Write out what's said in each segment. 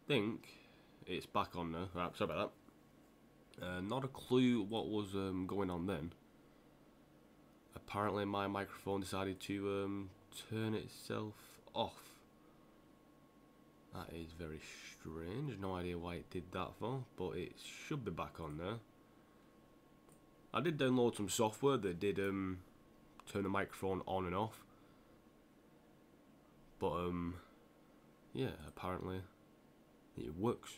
think it's back on now. Right, sorry about that. Not a clue what was going on then. Apparently my microphone decided to turn itself off. That is very strange. No idea why it did that for, but it should be back on now. I did download some software that did turn the microphone on and off. But yeah, apparently it works.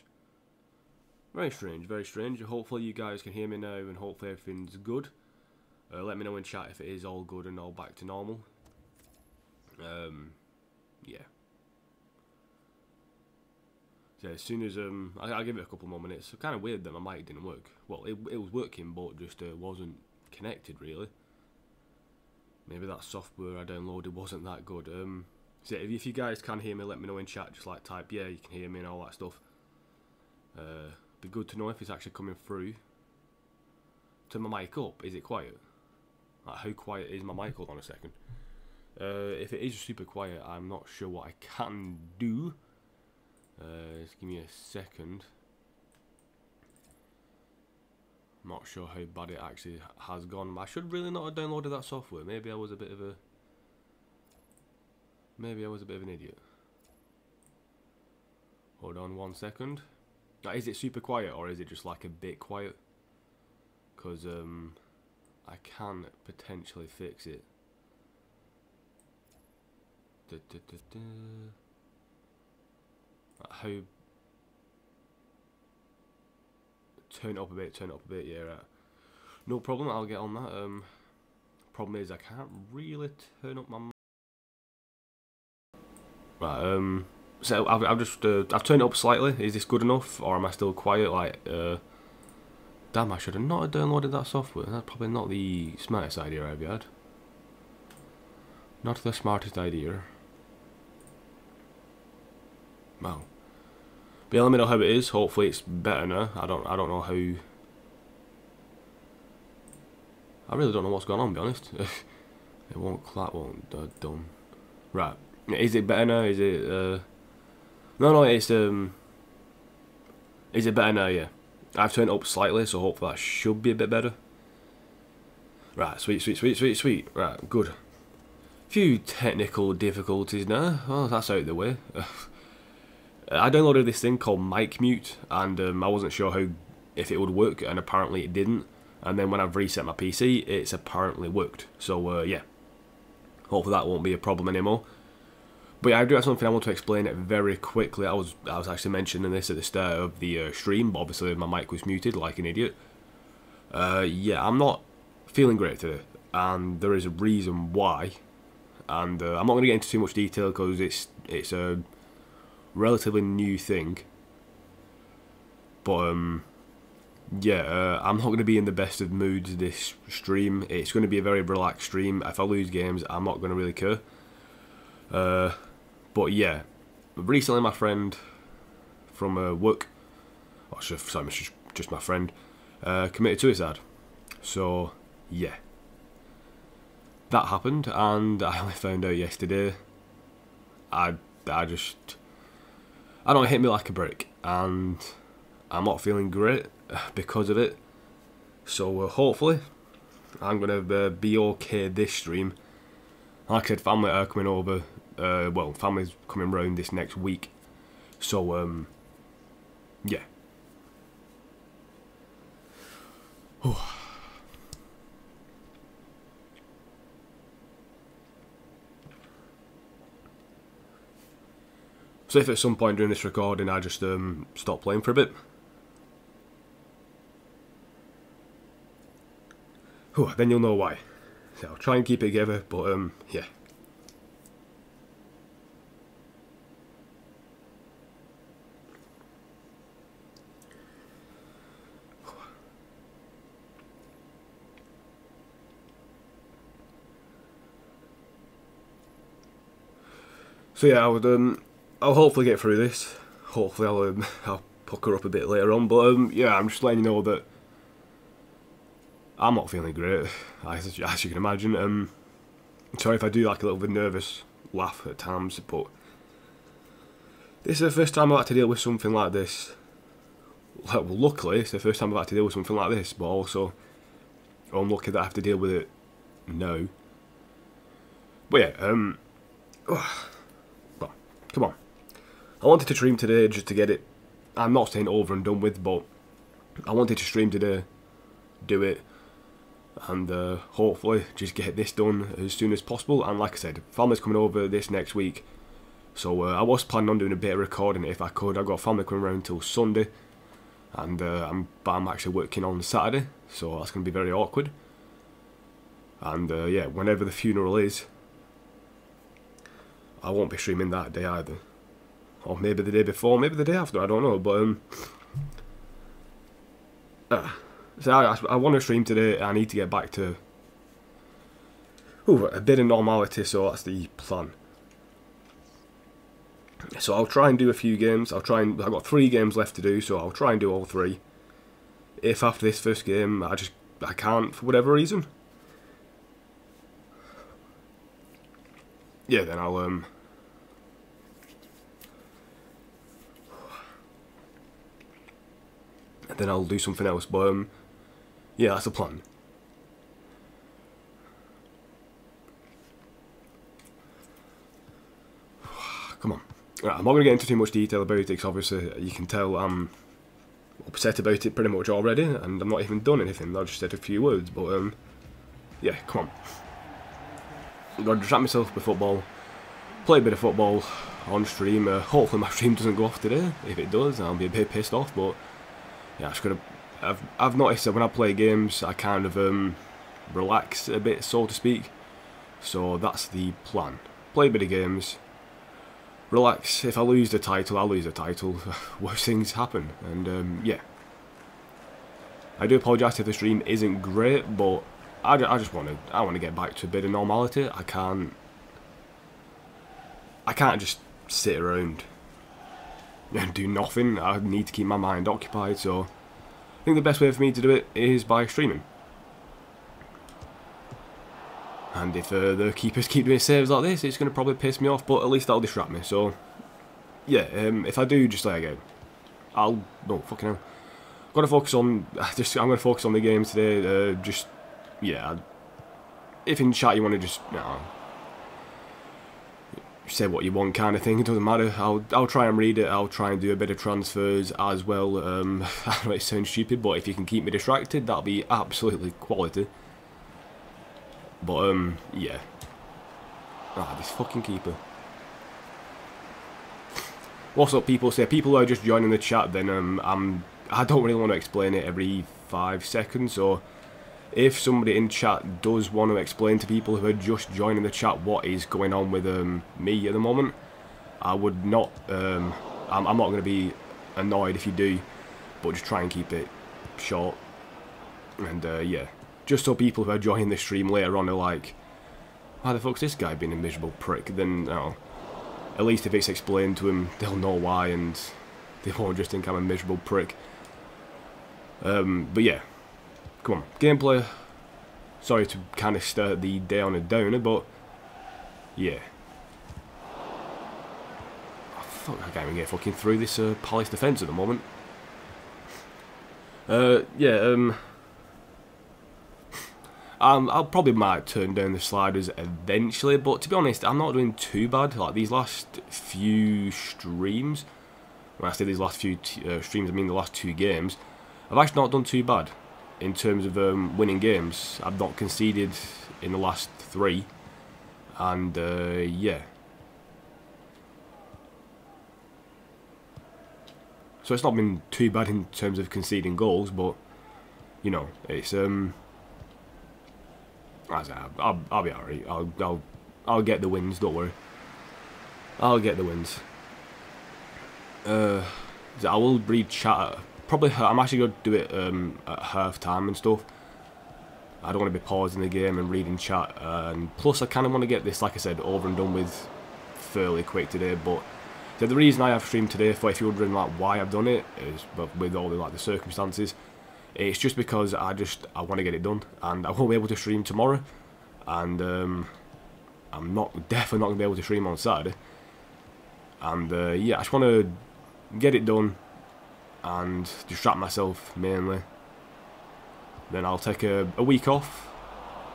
Very strange, very strange. Hopefully you guys can hear me now and hopefully everything's good. Let me know in chat if it is all good and all back to normal. Yeah. So as soon as I'll give it a couple more minutes. It's kind of weird that my mic didn't work. Well, it was working, but just wasn't connected really. Maybe that software I downloaded wasn't that good. So if you guys can hear me, let me know in chat. Just like type yeah, you can hear me and all that stuff. Be good to know if it's actually coming through. Turn my mic up. Is it quiet? Like, how quiet is my mic? Hold on a second. If it is super quiet, I'm not sure what I can do. Just give me a second. I'm not sure how bad it actually has gone. I should really not have downloaded that software. Maybe I was a bit of an idiot. Hold on 1 second. Now, is it super quiet or is it just like a bit quiet? Because I can potentially fix it. How? Turn it up a bit, yeah, right. No problem, I'll get on that. Problem is I can't really turn up my... Right, so I've turned it up slightly. Is this good enough, or am I still quiet? Like, damn, I should have not downloaded that software. That's probably not the smartest idea I've had. Not the smartest idea. Wow. But yeah, let me know how it is. Hopefully it's better now. I don't know how. I really don't know what's going on, to be honest. It won't clap, won't done. Right. Is it better now? Is it no, it's is it better now? Yeah. I've turned it up slightly, so hopefully that should be a bit better. Right, sweet. Right, good. Few technical difficulties now. Well, that's out of the way. I downloaded this thing called Mic Mute, and I wasn't sure if it would work, and apparently it didn't. And then when I've reset my PC, it's apparently worked. So yeah, hopefully that won't be a problem anymore. But yeah, I do have something I want to explain it very quickly. I was actually mentioning this at the start of the stream, but obviously my mic was muted like an idiot. Yeah, I'm not feeling great today, and there is a reason why. And I'm not going to get into too much detail because it's a relatively new thing. But yeah, I'm not going to be in the best of moods this stream. It's going to be a very relaxed stream. If I lose games, I'm not going to really care. But yeah, recently my friend from work, oh, sorry, it's just my friend, committed suicide. So yeah, that happened, and I only found out yesterday. I don't know, it hit me like a brick, and I'm not feeling great because of it. So hopefully I'm gonna be okay this stream. Like I said, family are coming over. Well, family's coming round this next week. So yeah. So if at some point during this recording I just stop playing for a bit, then you'll know why. So I'll try and keep it together, but yeah. So yeah, I'll hopefully get through this. Hopefully I'll pucker up a bit later on, but yeah, I'm just letting you know that I'm not feeling great, as you can imagine. Sorry if I do like a little bit nervous laugh at times, but This is the first time I've had to deal with something like this. Well, luckily, it's the first time I've had to deal with something like this, but also I'm lucky that I have to deal with it now. But yeah, well, come on. I wanted to stream today just to get it, I'm not saying over and done with, but I wanted to stream today, do it, and hopefully just get this done as soon as possible. And like I said, family's coming over this next week, so I was planning on doing a bit of recording if I could. I've got family coming around till Sunday, and I'm actually working on Saturday, so that's going to be very awkward. And yeah, whenever the funeral is, I won't be streaming that day either. Or maybe the day before, maybe the day after, I don't know. But so I want to stream today. I need to get back to a bit of normality, so that's the plan. So I'll try and do a few games. I've got 3 games left to do, so I'll try and do all 3. If after this first game I can't for whatever reason, yeah, then I'll do something else. But yeah, that's the plan. Come on. Right, I'm not going to get into too much detail about it, because obviously you can tell I'm upset about it pretty much already, and I'm not even done anything. I just said a few words, but yeah, come on. I'm going to distract myself with football, play a bit of football on stream. Hopefully my stream doesn't go off today. If it does, I'll be a bit pissed off, but yeah, I'm just gonna. I've noticed that when I play games, I kind of relax a bit, so to speak. So that's the plan. Play a bit of games, relax. If I lose the title, I'll lose the title. Worst things happen, and yeah. I do apologise if the stream isn't great, but I just want to get back to a bit of normality. I can't just sit around and do nothing. I need to keep my mind occupied, so I think the best way for me to do it is by streaming. And if the keepers keep doing saves like this, it's going to probably piss me off, but at least that'll distract me. So yeah, if I do just like I'll fucking hell. I'm going to focus on the game today. Just yeah. If in chat you want to just say what you want kind of thing, it doesn't matter. I'll try and read it. I'll try and do a bit of transfers as well. I know it sounds stupid, but if you can keep me distracted, that'll be absolutely quality. But yeah. This fucking keeper. What's up, people? Say people who are just joining the chat. Then I don't really want to explain it every 5 seconds. So if somebody in chat does want to explain to people who are just joining the chat what is going on with me at the moment, I would not. I'm not going to be annoyed if you do, but just try and keep it short. And yeah, just so people who are joining the stream later on are like, why the fuck's this guy being a miserable prick? Then at least if it's explained to him, they'll know why, and they won't just think I'm a miserable prick. But yeah. Come on, gameplay. Sorry to kind of start the day on a downer, but yeah. Oh, fuck, I can't even get fucking through this Palace defence at the moment. Yeah, I'll probably might turn down the sliders eventually, but to be honest, I'm not doing too bad. Like these last few streams, when I say these last few streams, I mean the last 2 games, I've actually not done too bad. In terms of winning games, I've not conceded in the last 3, and yeah. So it's not been too bad in terms of conceding goals, but you know, it's I'll be alright. I'll get the wins. Don't worry. I'll get the wins. I will read chat. Probably, I'm actually going to do it at half time and stuff. I don't want to be pausing the game and reading chat. And plus, I kind of want to get this, like I said, over and done with fairly quick today. But so the reason I have streamed today, for if you're wondering like why I've done it, is but with all the circumstances, it's just because I want to get it done, and I won't be able to stream tomorrow, and I'm definitely not going to be able to stream on Saturday. And yeah, I just want to get it done and distract myself mainly. Then I'll take a week off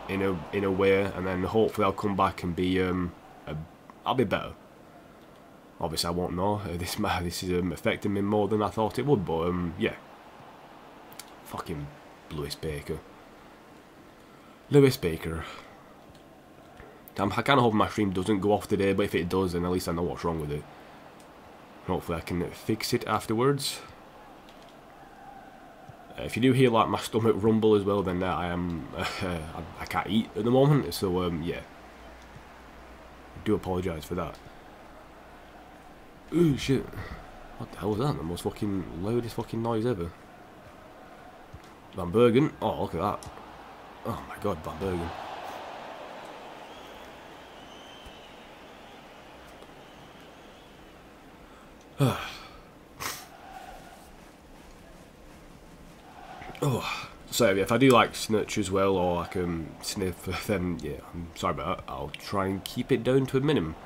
in a way, and then hopefully I'll come back and be I'll be better. Obviously I won't know. This is affecting me more than I thought it would, but yeah. Fucking Lewis Baker. Lewis Baker. I kind of hope my stream doesn't go off today, but if it does, then at least I know what's wrong with it. Hopefully I can fix it afterwards. If you do hear like my stomach rumble as well, then I am I can't eat at the moment, so yeah. I do apologise for that. Ooh shit! What the hell was that? The most fucking loudest fucking noise ever. Van Bergen. Oh, look at that. Oh my god, Van Bergen. Oh, so if I do like snitch as well, or I can sniff, then yeah, I'm sorry about that. I'll try and keep it down to a minimum.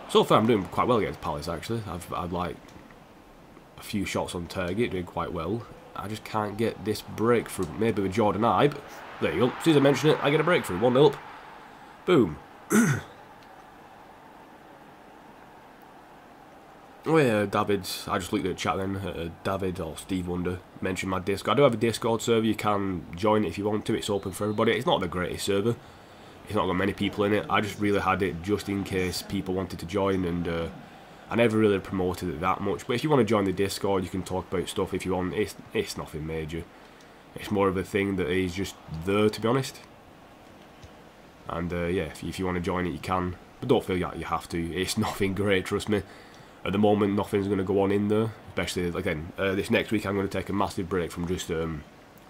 So far I'm doing quite well against Palace actually. I've had like a few shots on target, doing quite well. I just can't get this breakthrough. Maybe with Jordan Ibe. There you go. As soon as I mention it, I get a breakthrough. 1-0 up. Boom. Oh yeah, David, I just looked at the chat then, David or Steve Wonder mentioned my Discord. I do have a Discord server, you can join it if you want to, it's open for everybody. It's not the greatest server, it's not got many people in it, I just really had it just in case people wanted to join, and I never really promoted it that much. But if you want to join the Discord, you can talk about stuff if you want. It's nothing major, it's more of a thing that is just there, to be honest. And yeah, if you want to join it you can, but don't feel like you have to, it's nothing great, trust me. At the moment, nothing's going to go on in there. Especially, again, this next week I'm going to take a massive break from just, I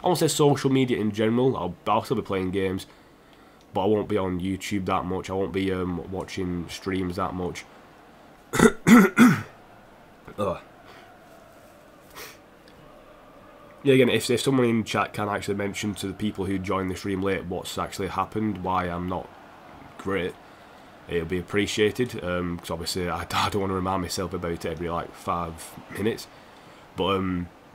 won't say social media in general. I'll still be playing games, but I won't be on YouTube that much. I won't be watching streams that much. Yeah, again, if someone in chat can actually mention to the people who joined the stream late what's actually happened, why I'm not great, it'll be appreciated, because obviously I don't want to remind myself about it every like 5 minutes. But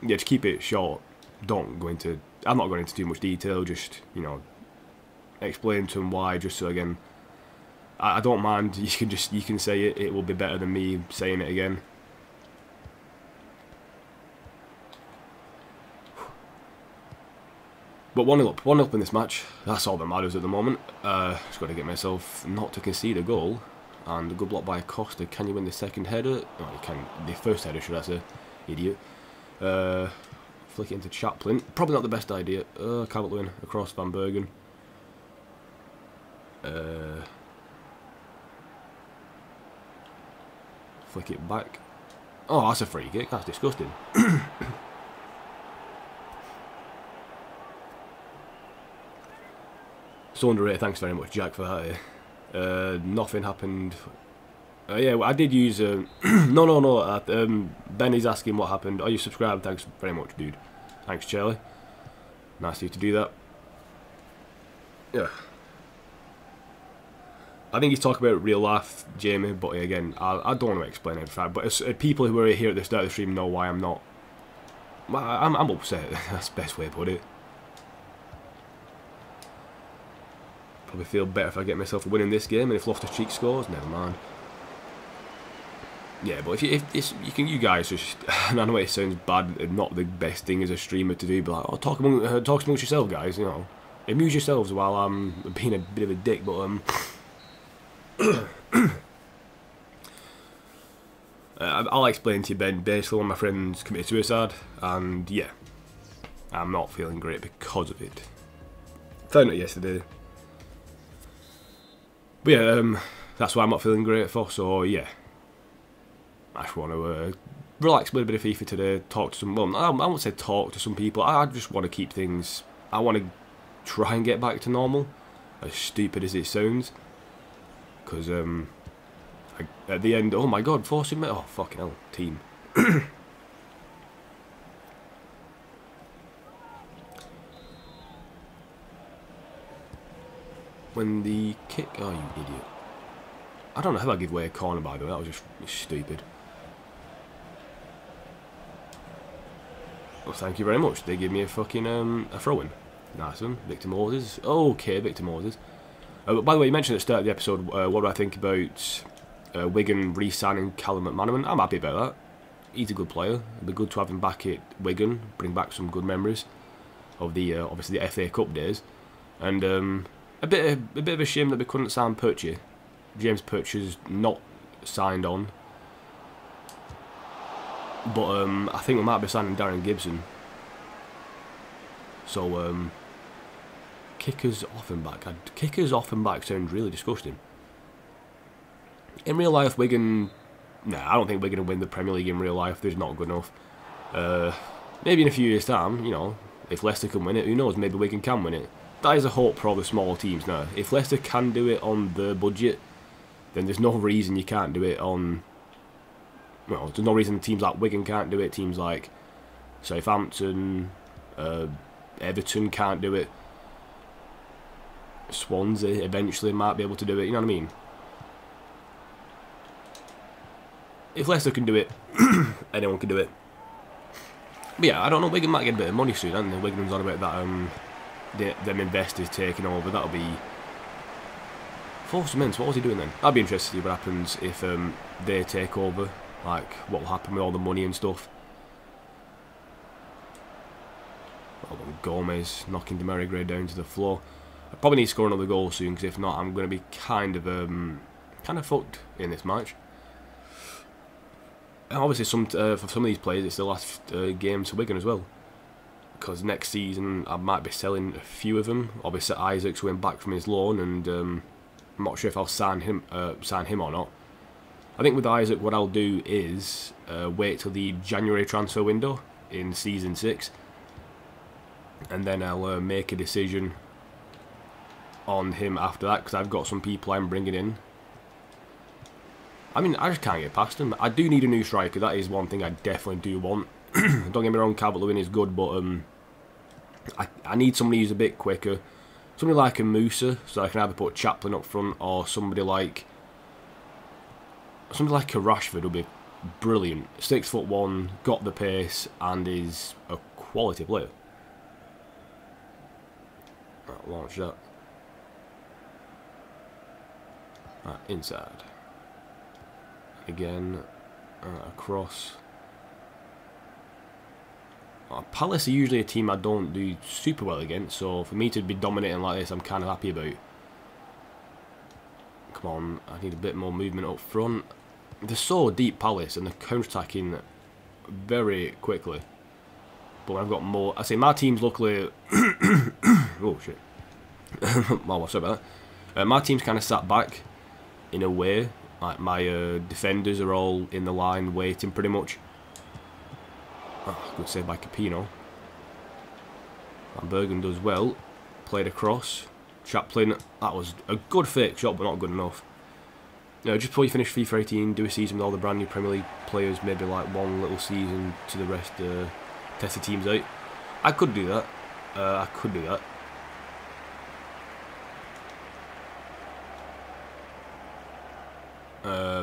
yeah, to keep it short, I'm not going into too much detail, just, you know, explain to them why, just so again, I don't mind, you can say it will be better than me saying it again. But 1-0 up in this match, that's all that matters at the moment. Just got to get myself not to concede a goal. And a good block by Costa. Can you win the second header? No, you can. The first header, should I say. Idiot. Flick it into Chaplin. Probably not the best idea. Calvert-Lewin across Van Bergen. Flick it back. Oh, that's a free kick. That's disgusting. So underrated, thanks very much Jack for that. Nothing happened. Yeah, well, I did use no, Ben is asking what happened. Are you subscribed? Thanks very much, dude. Thanks, Charlie. Nice of you to do that. Yeah. I think he's talking about real life, Jamie, but again, I don't want to explain everything. But as people who are here at the start of the stream know why I'm not. I'm upset. That's the best way to put it. Probably feel better if I get myself a win in this game, and if Loftus-Cheek scores, never mind. Yeah, but you guys just, and I know it sounds bad, not the best thing as a streamer to do, but like, oh, talk amongst yourself, guys, you know, amuse yourselves while I'm being a bit of a dick, but I'll explain to you, Ben. Basically, one of my friends committed suicide, and yeah, I'm not feeling great because of it. Found out yesterday. But yeah, that's why I'm not feeling great for, so yeah. I just want to relax, play a bit of FIFA today, talk to some, well, I won't say talk to some people, I just want to keep things, I want to try and get back to normal, as stupid as it sounds, because at the end, oh my god, forcing me, oh fucking hell, team. When the kick, oh you idiot. I don't know how I give away a corner, by the way. That was just stupid. Well, thank you very much. They give me a fucking a throw-in. Nice one. Victor Moses. Okay, Victor Moses. But by the way, you mentioned at the start of the episode, what do I think about Wigan re-signing Callum McManaman? I'm happy about that. He's a good player. It'd be good to have him back at Wigan. Bring back some good memories of the obviously the FA Cup days. And a bit of a shame that we couldn't sign Perchie. James Perchie's not signed on. But I think we might be signing Darren Gibson. So kickers off and back. Kickers off and back sounds really disgusting. In real life, Wigan... Nah, I don't think Wigan will win the Premier League in real life. They're not good enough. Maybe in a few years' time, you know, if Leicester can win it, who knows, maybe Wigan can win it. That is a hope for all the small teams now. If Leicester can do it on their budget, then there's no reason you can't do it on... Well, there's no reason teams like Wigan can't do it, teams like Southampton, Everton can't do it. Swansea eventually might be able to do it, you know what I mean? If Leicester can do it, anyone can do it. But yeah, I don't know, Wigan might get a bit of money soon, haven't they? Wigan's on about that, them investors taking over, that'll be... Force immense, what was he doing then? I'd be interested to see what happens if they take over, like what will happen with all the money and stuff. Oh, Gomez knocking Demerigre down to the floor. I probably need to score another goal soon, because if not, I'm going to be kind of fucked in this match. And obviously, for some of these players, it's the last game to Wigan as well. Because next season, I might be selling a few of them. Obviously, Isaac's going back from his loan, and I'm not sure if I'll sign him or not. I think with Isaac, what I'll do is wait till the January transfer window in Season 6. And then I'll make a decision on him after that, because I've got some people I'm bringing in. I mean, I just can't get past him. I do need a new striker. That is one thing I definitely do want. Don't get me wrong, Calvert-Lewin is good, but I need somebody who's a bit quicker. Somebody like a Musa, so I can either put Chaplin up front, or somebody like a Rashford would be brilliant. 6'1", got the pace, and is a quality player. Right, launch that. Right, inside. Again, across. Palace are usually a team I don't do super well against, so for me to be dominating like this, I'm kind of happy about. Come on, I need a bit more movement up front. They're so deep, Palace, and they're counter-attacking very quickly. But I've got more... I say my team's luckily... oh, shit. Well, sorry about that. My team's kind of sat back in a way. Like, my defenders are all in the line waiting pretty much. Oh, good save by Capino. Van Bergen does well. Played across. Chaplin, that was a good fake shot, but not good enough. Just before you finish FIFA 18, do a season with all the brand new Premier League players, maybe like one little season to the rest, test the teams out. I could do that. I could do that.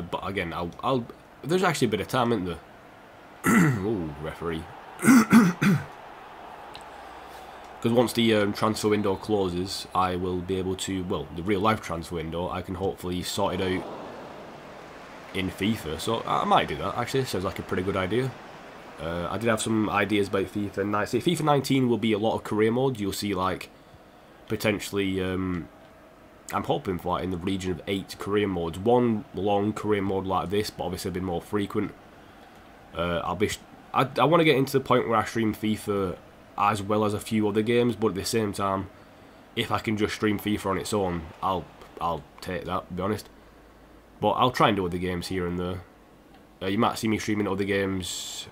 But again, I'll. There's actually a bit of time, isn't there? Ooh, referee. Because once the transfer window closes, I will be able to, well, the real life transfer window, I can hopefully sort it out in FIFA. So I might do that. Actually, sounds like a pretty good idea. I did have some ideas about FIFA 19. FIFA 19 will be a lot of career modes. You'll see like potentially. I'm hoping for like in the region of 8 career modes. One long career mode like this, but obviously a bit more frequent. I want to get into the point where I stream FIFA as well as a few other games, but at the same time, if I can just stream FIFA on its own, I'll take that, to be honest. But I'll try and do other games here and there. You might see me streaming other games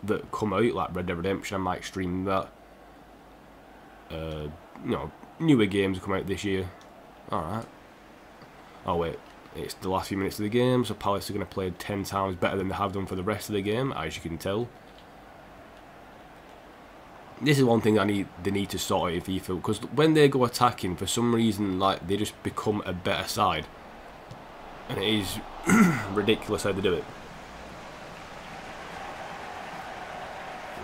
that come out, like Red Dead Redemption. I might stream that. You know, newer games come out this year. Alright. Oh wait, it's the last few minutes of the game, so Palace are going to play 10 times better than they have done for the rest of the game, as you can tell. This is one thing they need to sort out in FIFA, because when they go attacking, for some reason, like, they just become a better side. And it is ridiculous how they do it.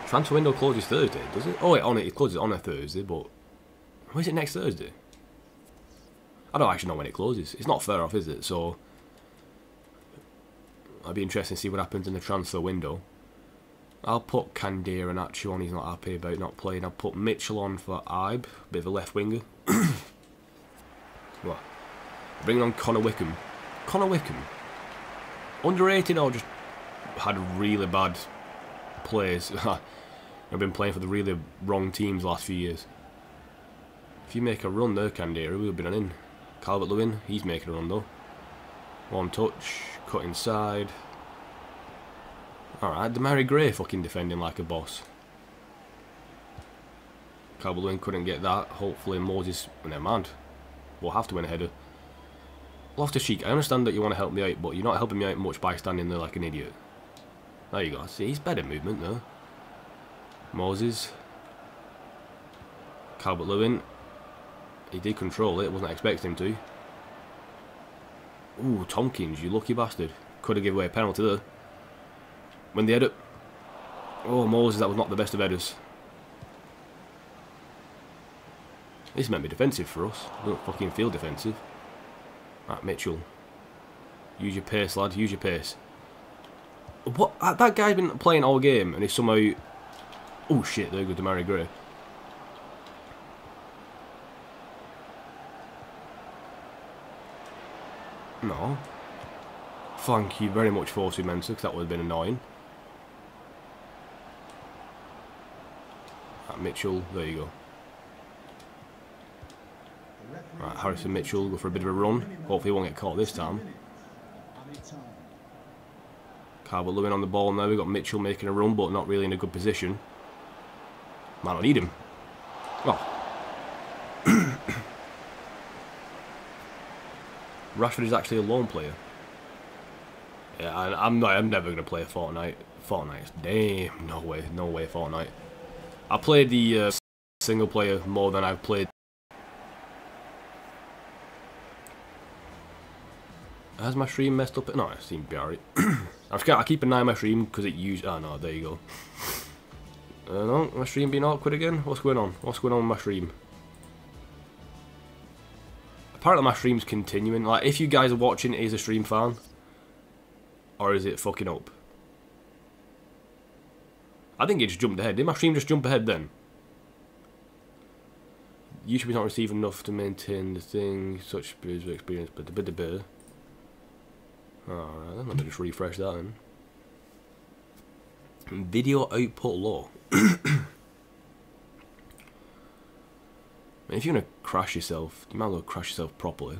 Transfer window closes Thursday, does it? Oh wait, it closes on a Thursday, but when is it next Thursday? I don't actually know when it closes. It's not far off, is it? So I'll be interested to see what happens in the transfer window. I'll put Candia and Achu on. He's not happy about not playing. I'll put Mitchell on for Ibe, bit of a left winger. What? Bringing on Connor Wickham. Connor Wickham, underrated or just had really bad plays? I've been playing for the really wrong teams the last few years. If you make a run there, Candia, we would have been in. Calvert-Lewin, he's making a run though. One touch, cut inside. Alright, Demarai Gray fucking defending like a boss. Calvert-Lewin couldn't get that. Hopefully Moses, never mind. We'll have to win a header. Loftus-Cheek, I understand that you want to help me out, but you're not helping me out much by standing there like an idiot. There you go. See, he's better movement though. Moses. Calvert-Lewin. He did control it, wasn't expecting him to. Ooh, Tompkins, you lucky bastard. Could have given away a penalty there. When they head up. Oh, Moses, that was not the best of headers. This meant to be defensive for us. We don't fucking feel defensive. Right, Mitchell. Use your pace, lad. Use your pace. What? That guy's been playing all game and he's somehow... Oh shit, there goes Demarai Gray. No. Thank you very much, Force Mensa, because that would have been annoying. Right, Mitchell, there you go. Right, Harrison Mitchell, go for a bit of a run. Hopefully he won't get caught this time. Calvert-Lewin on the ball now. We've got Mitchell making a run, but not really in a good position. Might not need him. Oh. Rashford is actually a lone player. Yeah, I'm never going to play a Fortnite. Damn, no way Fortnite. I played the single player more than I've played. Has my stream messed up? No, it seems to be alright. I keep an eye on my stream because it used... Oh no, there you go. No, my stream being awkward again? What's going on? What's going on with my stream? Apparently my stream's continuing. Like, if you guys are watching, is a stream fan? Or is it fucking up? I think it just jumped ahead. Did my stream just jump ahead then? YouTube's not receiving enough to maintain the thing. Such user experience, but the bit. Alright then, let me just refresh that then. Video output low. If you're gonna crash yourself, you might as well crash yourself properly.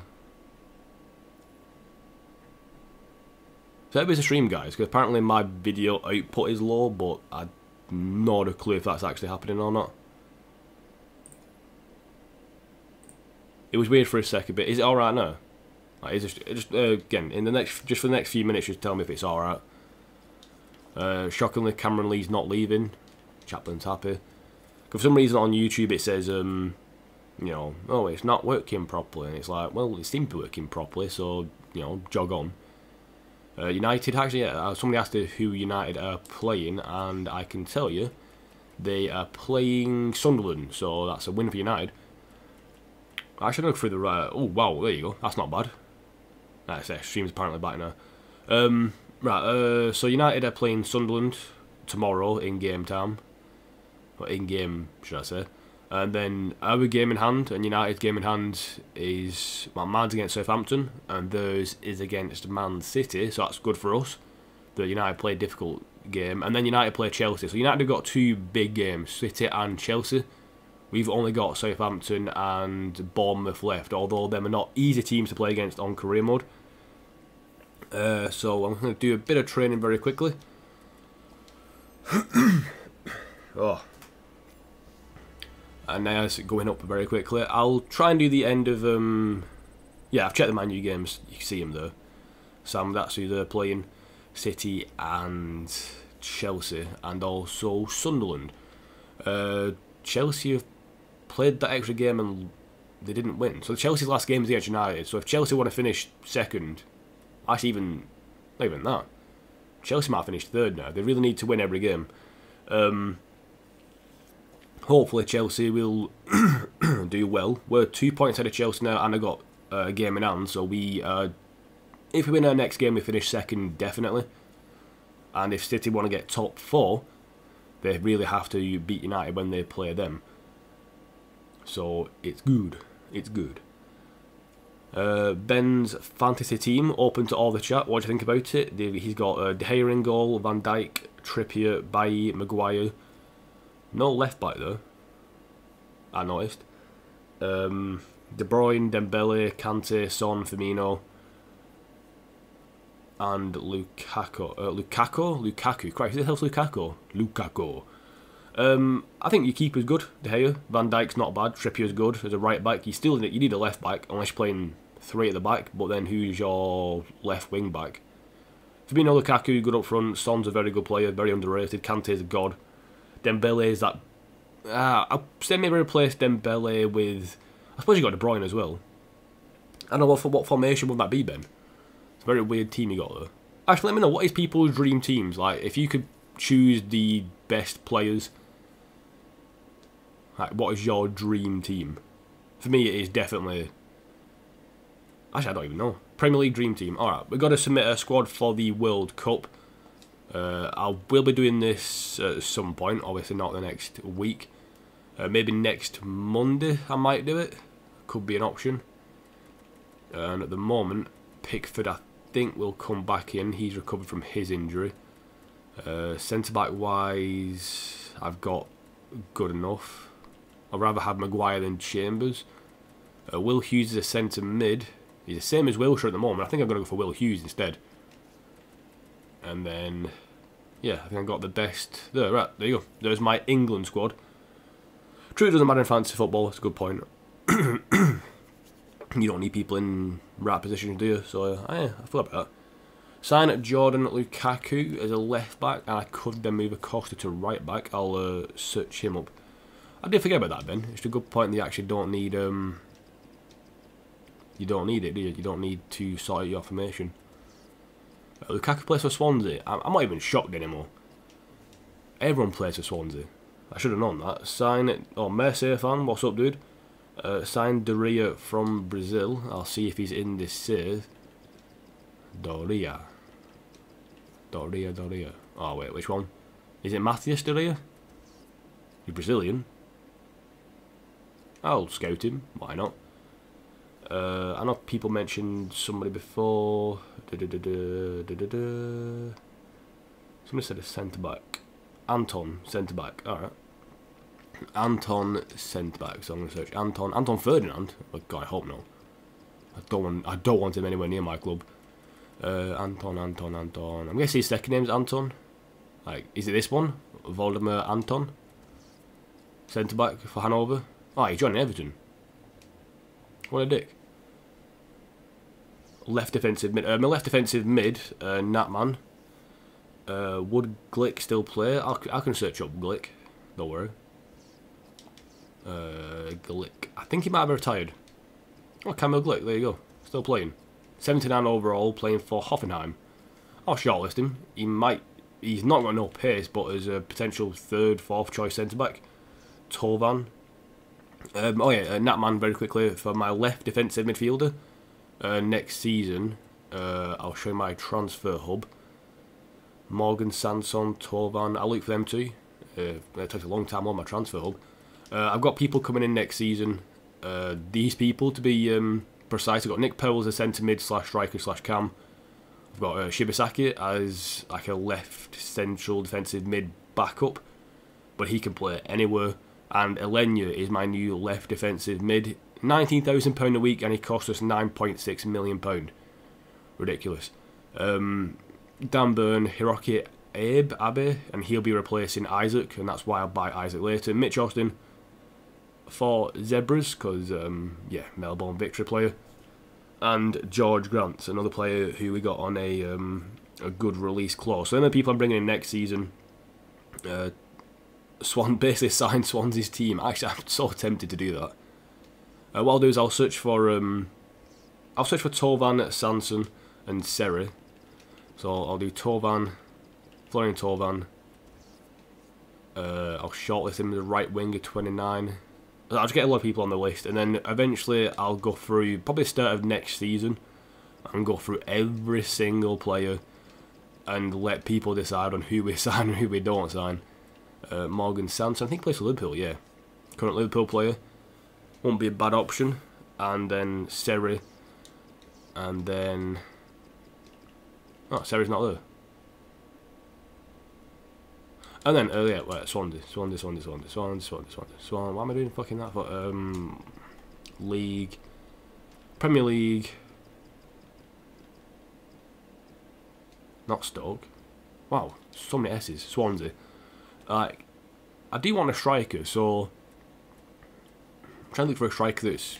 So that was a stream, guys, because apparently my video output is low, but I've not a clue if that's actually happening or not. It was weird for a second, but is it alright now? Like, is it just again in the next, just for the next few minutes, just tell me if it's alright. Shockingly, Cameron Lee's not leaving. Chaplin's happy. For some reason on YouTube it says you know, oh, it's not working properly, and it's like, well, it seems to be working properly, so you know, jog on. United, actually, somebody asked who United are playing, and I can tell you, they are playing Sunderland, so that's a win for United. I should look through the right. Oh wow, there you go. That's not bad. That's it. Stream's apparently back now. Right. So United are playing Sunderland tomorrow in game time, or in game, should I say? And then our game in hand and United's game in hand is, well, mine's against Southampton and theirs is against Man City, so that's good for us. The United play a difficult game, and then United play Chelsea. So United have got two big games, City and Chelsea. We've only got Southampton and Bournemouth left, although them are not easy teams to play against on career mode. So I'm going to do a bit of training very quickly. Oh. And now it's going up very quickly. I'll try and do the end of... yeah, I've checked the Man U games. You can see them there. Sam, that's who they're playing. City and Chelsea. And also Sunderland. Chelsea have played that extra game and they didn't win. So Chelsea's last game is against United. So if Chelsea want to finish second, Actually, not even that. Chelsea might finish third now. They really need to win every game. Hopefully Chelsea will do well. We're 2 points ahead of Chelsea now, and I got a game in hand. So we, if we win our next game, we finish second definitely. And if City want to get top 4, they really have to beat United when they play them. So it's good. It's good. Ben's fantasy team open to all the chat. What do you think about it? He's got De Gea in goal, Van Dijk, Trippier, Bailly, Maguire. No left back though. I noticed. De Bruyne, Dembele, Kante, Son, Firmino, and Lukaku. Lukaku. Christ, who the hell's Lukaku? Lukaku. I think your keeper's good, De Gea. Van Dijk's not bad. Trippier's good as a right back. You need a left back unless you're playing 3 at the back. But then who's your left wing back? Firmino, Lukaku, good up front. Son's a very good player, very underrated. Kante's a god. Dembele is that. I'll say maybe replace Dembele with. I suppose you got De Bruyne as well. I don't know what formation would that be, Ben. It's a very weird team you got though. Actually, let me know what is people's dream teams. Like if you could choose the best players. Like, what is your dream team? For me, it is definitely. Actually, I don't even know. Premier League dream team. All right, we've got to submit a squad for the World Cup. We'll be doing this at some point. Obviously, not the next week. Maybe next Monday, I might do it. Could be an option. And at the moment, Pickford, I think, will come back in. He's recovered from his injury. Centre back wise, I've got good enough. I'd rather have Maguire than Chambers. Will Hughes is a centre mid. He's the same as Wilshere at the moment. I think I'm going to go for Will Hughes instead. And then, yeah, I think I got the best. There, right, there you go. There's my England squad. True, it doesn't matter in fantasy football. It's a good point. You don't need people in right positions, do you? So, yeah, I forgot about that. Sign Jordan Lukaku as a left back, and I could then move Acosta to right back. I'll search him up. I did forget about that, Ben. It's a good point that you actually don't need. You don't need it, do you? You don't need to sort out your formation. Lukaku plays for Swansea. I'm not even shocked anymore. Everyone plays for Swansea. I should have known that. Sign it. Oh, Mercier fan, what's up, dude? Sign Doria from Brazil. I'll see if he's in this save. Doria. Oh, wait, which one? Is it Matthias Doria? He's Brazilian. I'll scout him. Why not? I know people mentioned somebody before. Somebody said a centre-back. Anton, centre-back. Alright. Anton, centre-back. So I'm going to search Anton. Anton Ferdinand? Oh, God, I hope not. I don't want him anywhere near my club. Anton. I'm guessing his second name's Anton. Like, is it this one? Voldemar Anton? Centre-back for Hanover. Oh, he's joining Everton. What a dick. Left defensive mid. My left defensive mid, Natman. Would Glick still play? I can search up Glick. Don't worry. Glick. I think he might have retired. Oh, Camille Glick. There you go. Still playing. 79 overall, playing for Hoffenheim. I'll shortlist him. He's not got no pace, but as a potential 3rd, 4th choice centre back. Tovan. Natman very quickly for my left defensive midfielder. Next season, I'll show you my transfer hub. Morgan Sanson, Tovan. I'll look for them too. It takes a long time on my transfer hub. I've got people coming in next season. These people, to be precise, I've got Nick Powell as a centre mid / striker / cam. I've got Shibasaki as like a left central defensive mid backup, but he can play anywhere. And Elenya is my new left defensive mid. £19,000 a week, and he cost us £9.6 million. Ridiculous. Dan Burn, Hiroki Abe, and he'll be replacing Isaac, and that's why I'll buy Isaac later. Mitch Austin for Zebras, because, Melbourne victory player. And George Grant, another player who we got on a good release clause. So then the people I'm bringing in next season, Swan basically signed Swansea's team. Actually, I'm so tempted to do that. What I'll do is I'll search for Tovan Sanson, and Seri. So I'll do Torvan, Florian Torvan. I'll shortlist him as a right winger, 29. I'll just get a lot of people on the list, and then eventually I'll go through, probably the start of next season, and go through every single player and let people decide on who we sign and who we don't sign. Morgan Sanson, I think he plays for Liverpool, yeah. Current Liverpool player. Won't be a bad option. And then Seri. And then... oh, Seri's not there. And then, yeah, wait, Swansea. Why am I doing fucking that for? League. Premier League. Not Stoke. Wow, so many S's. Swansea. Like, I do want a striker, so... I'm trying to look for a striker that's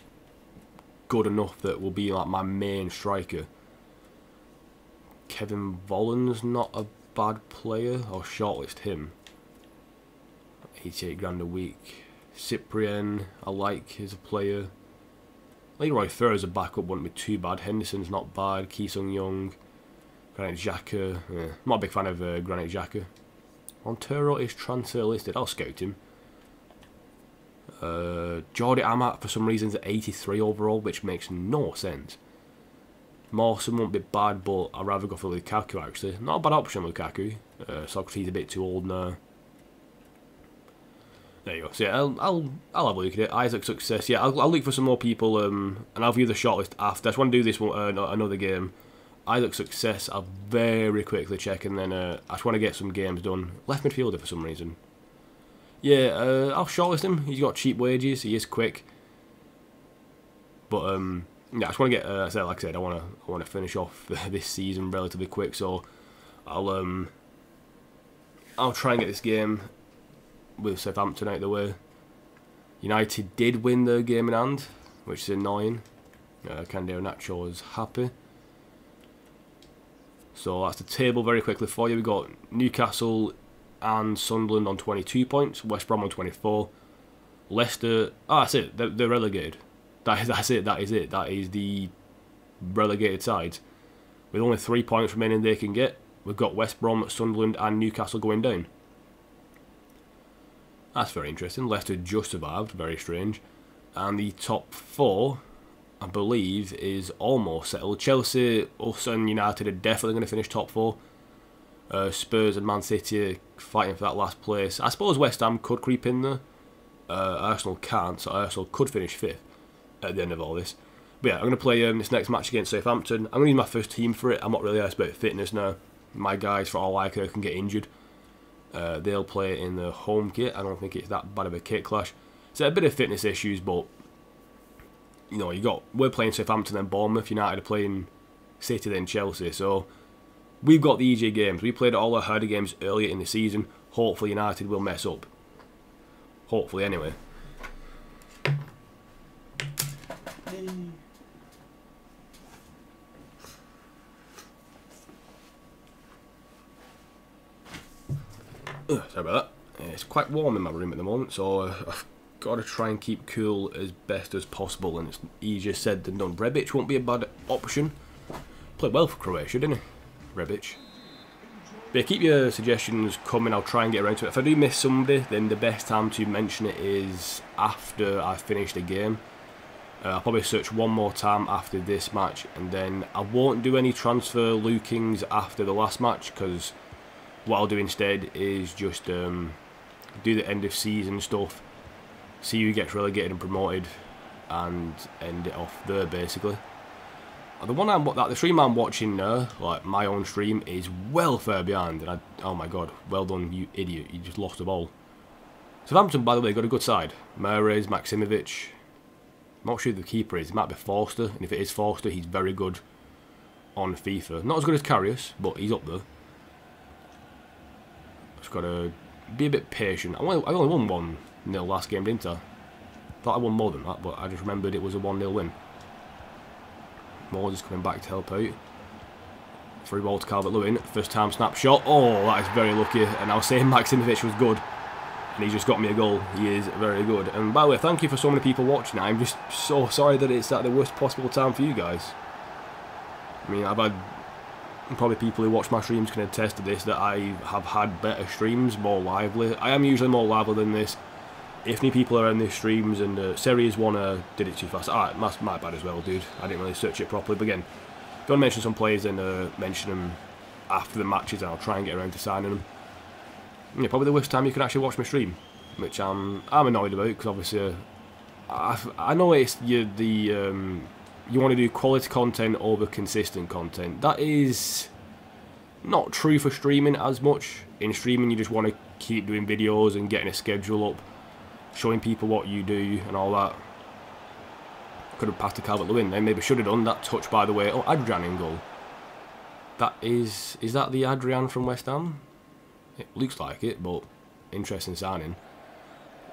good enough that will be like my main striker. Kevin Volland's not a bad player. I'll shortlist him. 88 grand a week. Cyprian, I like as a player. Leroy Fer as a backup wouldn't be too bad. Henderson's not bad. Ki Sung Young. Granit Xhaka. Yeah, not a big fan of Granit Xhaka. Montero is transfer listed. I'll scout him. Jordi Amat for some reason is at 83 overall, which makes no sense. Mawson won't be bad, but I'd rather go for Lukaku actually. Not a bad option, Lukaku. Socrates a bit too old now. There you go. So yeah, I'll have a look at it. Isaac Success. Yeah, I'll look for some more people, and I'll view the shortlist after. I just want to do this one, another game. Isaac Success, I'll very quickly check, and then I just want to get some games done. Left midfielder for some reason. Yeah, I'll shortlist him. He's got cheap wages. He is quick. But yeah, I just want to get. Like I said, I want to finish off this season relatively quick. So I'll try and get this game with Southampton out of the way. United did win their game in hand, which is annoying. Candeo Nacho is happy. So that's the table very quickly for you. We've got Newcastle and Sunderland on 22 points, West Brom on 24, Leicester, that's it, they're relegated. That's it, that is it, that is the relegated sides. With only 3 points remaining they can get, we've got West Brom, Sunderland and Newcastle going down. That's very interesting. Leicester just survived, very strange. And the top 4, I believe, is almost settled. Chelsea, us and United are definitely going to finish top 4. Spurs and Man City are fighting for that last place. I suppose West Ham could creep in there. Arsenal can't, so Arsenal could finish 5th at the end of all this. But yeah, I'm going to play this next match against Southampton. I'm going to use my first team for it. I'm not really asked about fitness now. My guys, for all I care, can get injured. They'll play in the home kit. I don't think it's that bad of a kit clash. So a bit of fitness issues, but you know, we're playing Southampton then Bournemouth. United are playing City then Chelsea. So we've got the easier games. We played all our harder games earlier in the season. Hopefully United will mess up. Hopefully, anyway. Sorry about that. It's quite warm in my room at the moment, so I've got to try and keep cool as best as possible, and it's easier said than done. Rebic won't be a bad option. Played well for Croatia, didn't he? Rebic. But yeah, keep your suggestions coming, I'll try and get around to it. If I do miss somebody, then the best time to mention it is after I've finished the game. I'll probably search one more time after this match, and then I won't do any transfer lookings after the last match, because what I'll do instead is just do the end of season stuff, see who gets relegated and promoted, and end it off there basically. The stream I'm watching now, like my own stream, is well far behind, and oh my god, well done you idiot, you just lost the ball. Southampton, by the way, got a good side. Mahrez, Maksimovic. I'm not sure who the keeper is. It might be Forster, and if it is Forster, he's very good on FIFA. Not as good as Karius, but he's up there. Just got to be a bit patient. I only won 1-0 last game, didn't I? Thought I won more than that, but I just remembered it was a 1-0 win. Moses coming back to help out. Free ball to Calvert-Lewin. First time snapshot. Oh, that is very lucky. And I was saying Maksimovic was good, and he just got me a goal. He is very good. And by the way, thank you for so many people watching. I'm just so sorry that it's at the worst possible time for you guys. I mean, I've had And probably people who watch my streams can attest to this, that I have had better streams, more lively. I am usually more lively than this. If any people are in these streams and Series 1 did it too fast. Alright, that's my bad as well, dude. I didn't really search it properly. But again, if you want to mention some players, then mention them after the matches and I'll try and get around to signing them. Yeah, probably the worst time you can actually watch my stream, which I'm annoyed about, because obviously I know it's you want to do quality content over consistent content. That is not true for streaming as much. In streaming, you just want to keep doing videos and getting a schedule up, showing people what you do and all that. Could have passed to Calvert-Lewin then, maybe should have done that touch, by the way. Oh, Adrian in goal. That is that the Adrian from West Ham? It looks like it, but interesting signing.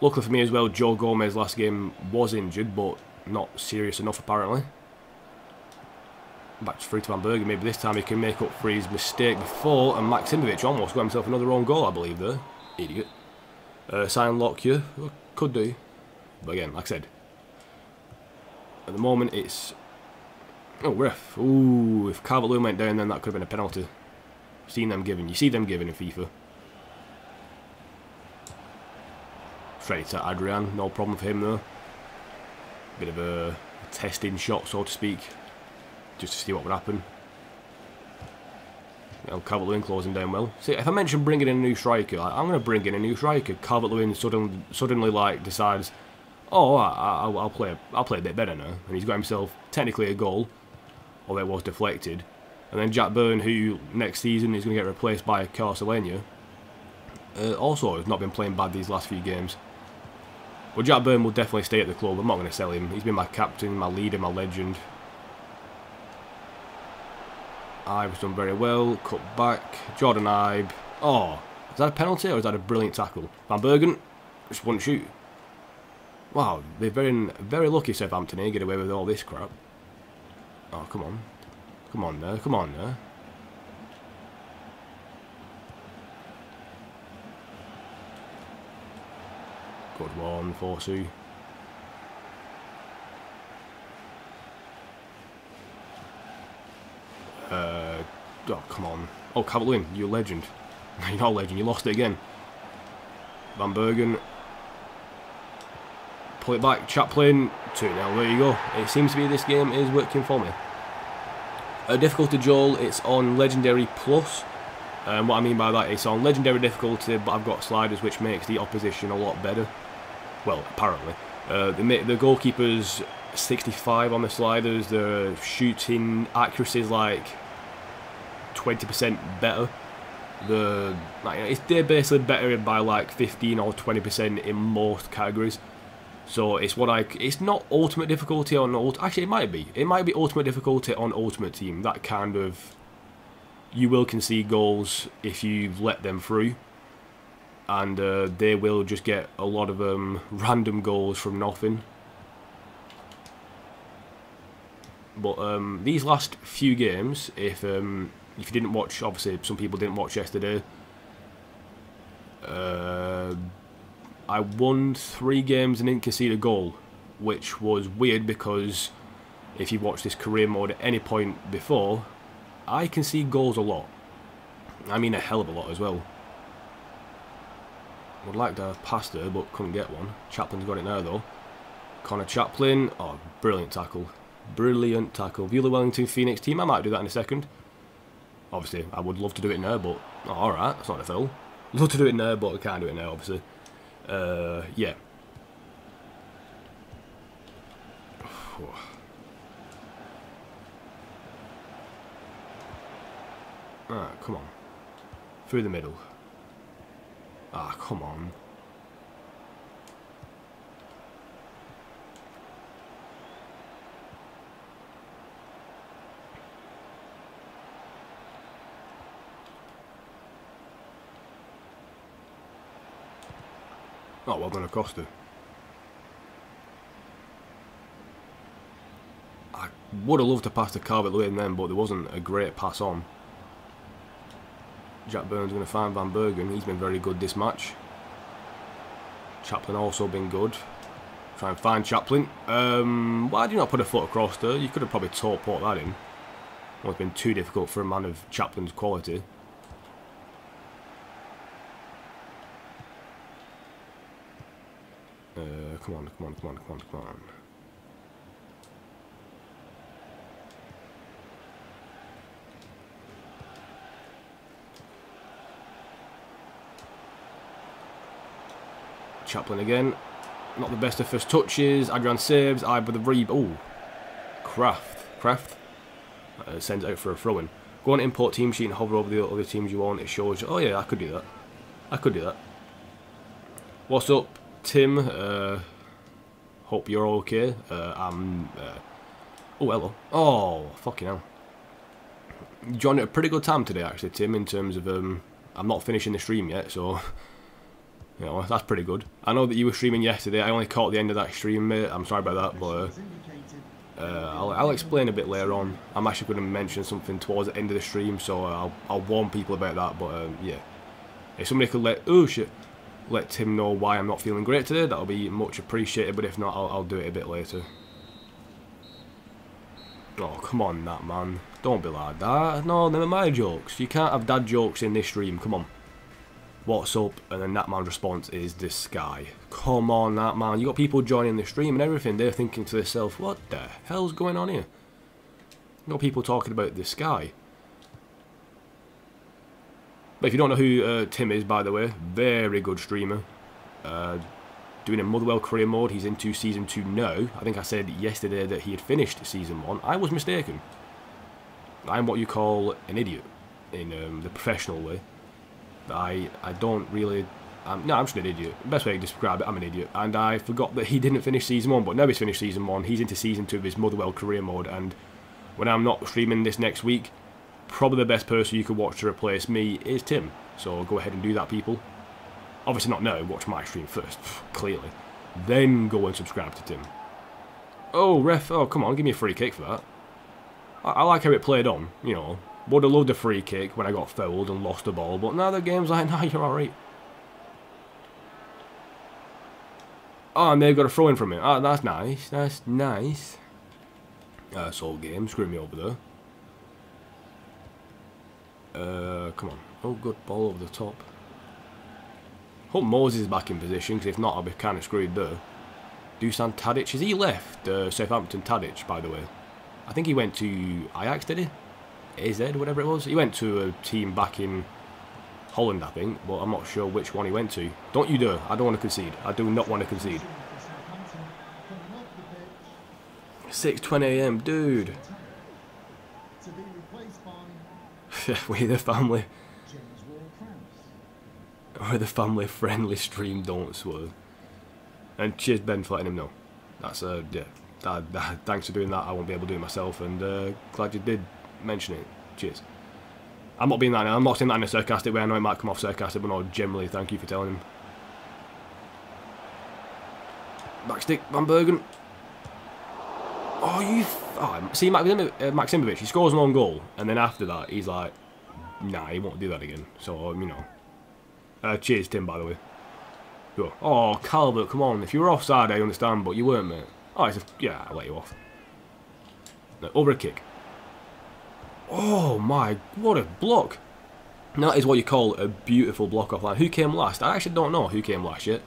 Luckily for me as well, Joe Gomez last game was injured, but not serious enough apparently. Back to free to Van Bergen. Maybe this time he can make up for his mistake before, and Maximovic almost got himself another own goal, I believe, there. Idiot. Sign Lockyer. Could do. But again, like I said, at the moment it's... Oh, ref. Ooh, if Calvert-Lewin went down, then that could have been a penalty. You see them giving in FIFA. Straight to Adrian, no problem for him though. Bit of a testing shot, so to speak, just to see what would happen. Calvert-Lewin closing down well. See, if I mention bringing in a new striker, I'm going to bring in a new striker. Calvert-Lewin suddenly like decides, oh, I'll play a bit better now, and he's got himself technically a goal, although it was deflected. And then Jack Byrne, who next season is going to get replaced by Carcelenia, also has not been playing bad these last few games. Well, Jack Byrne will definitely stay at the club. I'm not going to sell him. He's been my captain, my leader, my legend. Ibe's done very well. Cut back. Jordan Ibe. Oh, is that a penalty or is that a brilliant tackle? Van Bergen just wouldn't shoot. Wow, they're very lucky Southampton here, get away with all this crap. Oh, come on. Come on now, come on now. Good one, Forsu. Oh, come on. Oh, Calvert-Lewin, you're a legend. You're not a legend, you lost it again. Van Bergen. Pull it back, Chaplin. 2-0, there you go. It seems to be this game is working for me. Difficulty, Joel, it's on Legendary Plus. What I mean by that, it's on Legendary difficulty, but I've got sliders, which makes the opposition a lot better. Well, apparently. The goalkeeper's 65 on the sliders, the shooting accuracy is like 20% better. They're basically better by like 15 or 20% in most categories. So it's not ultimate difficulty on actually it might be ultimate difficulty on Ultimate Team. That kind of, you will concede goals if you let them through, and they will just get a lot of random goals from nothing. But these last few games, if you didn't watch, obviously some people didn't watch yesterday, I won 3 games and didn't concede a goal, which was weird because if you watched this career mode at any point before, I concede goals a lot. I mean a hell of a lot as well. Would like to have passed her, but couldn't get one. Chaplin's got it now though. Connor Chaplin, oh, brilliant tackle. Brilliant tackle. View the Wellington Phoenix team, I might do that in a second. Obviously, I would love to do it now, but oh, alright, that's not a foul. Love to do it now, but I can't do it now, obviously. Yeah. Alright, come on. Through the middle. Ah, come on. Oh, well done, Acosta. I would have loved to pass to Calvert-Lewin then, but there wasn't a great pass on. Jack Byrne's going to find Van Bergen. He's been very good this match. Chaplin also been good. Try and find Chaplin. Why do you not put a foot across there? You could have probably put that in. Well, it's been too difficult for a man of Chaplin's quality. Come on, come on, come on, come on, come on. Chaplin again. Not the best of first touches. Adrian saves. I with the read. Oh, Kraft. Sends it out for a throw-in. Go on import team sheet and hover over the other teams you want. It shows you. Oh yeah, I could do that. I could do that. What's up, Tim? Hope you're okay. Oh, hello. Oh, fucking hell. You joined at a pretty good time today, actually, Tim, in terms of, I'm not finishing the stream yet, so, you know, that's pretty good. I know that you were streaming yesterday. I only caught the end of that stream, mate. I'm sorry about that, but, I'll explain a bit later on. I'm actually going to mention something towards the end of the stream, so I'll warn people about that, but, yeah. If somebody could let Tim know why I'm not feeling great today, that'll be much appreciated, but if not, I'll do it a bit later. Oh, come on, that man. Don't be like that. No, them are my jokes. You can't have dad jokes in this stream. Come on. What's up? And then that man's response is the sky. Come on, that man. You got people joining the stream and everything. They're thinking to themselves, what the hell's going on here? You got people talking about the sky. But if you don't know who Tim is, by the way, very good streamer. Doing a Motherwell career mode. He's into Season 2 now. I think I said yesterday that he had finished Season 1. I was mistaken. I'm what you call an idiot in the professional way. I don't really... no, I'm just an idiot. The best way to describe it, I'm an idiot. And I forgot that he didn't finish Season 1, but now he's finished Season 1. He's into Season 2 of his Motherwell career mode, and when I'm not streaming this next week, probably the best person you could watch to replace me is Tim. So go ahead and do that, people. Obviously not now, watch my stream first, clearly. Then go and subscribe to Tim. Oh, ref, oh, come on, give me a free kick for that. I like how it played on, you know. Would have loved a free kick when I got fouled and lost the ball, but now the game's like, nah, you're alright. Oh, and they've got a throw in from it. Oh, that's nice, that's nice. Soul game, screw me over there. Come on. Oh, good ball over the top. Hope Moses is back in position, because if not, I'll be kind of screwed there. Dusan Tadic, has he left Southampton Tadic, by the way? I think he went to Ajax, did he? AZ, whatever it was. He went to a team back in Holland, I think, but I'm not sure which one he went to. Don't you dare. I don't want to concede. I do not want to concede. 6:20 AM, dude. We're the family. We're the family friendly stream, don't swear. And cheers Ben for letting him know. That's yeah. Thanks for doing that. I won't be able to do it myself, and glad you did mention it. Cheers. I'm not being that. I'm not saying that in a sarcastic way. I know it might come off sarcastic, but no, generally, thank you for telling him. Backstick, Van Bergen. Oh, you. Oh, see, Maximovic, he scores an own goal, and then after that, he's like, nah, he won't do that again. So, you know. Cheers, Tim, by the way. Go. Oh, Calvert, come on. If you were offside, I understand, but you weren't, mate. Oh, yeah, I'll let you off. No, over a kick. Oh, my. What a block. That is what you call a beautiful block offline. Who came last? I actually don't know who came last yet.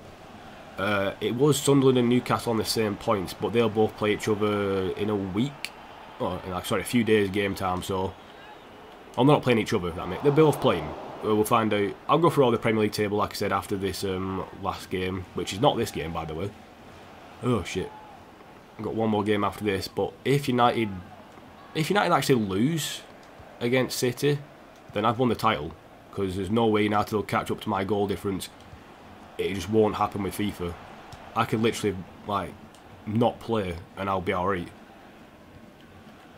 It was Sunderland and Newcastle on the same points, but they'll both play each other in a week. Oh, sorry, a few days game time, so... Oh, they're not playing each other, that mate. They're both playing. We'll find out. I'll go through all the Premier League table, like I said, after this last game, which is not this game, by the way. Oh, shit. I've got one more game after this, but if United actually lose against City, then I've won the title, because there's no way United will catch up to my goal difference. It just won't happen with FIFA. I could literally, like, not play, and I'll be alright.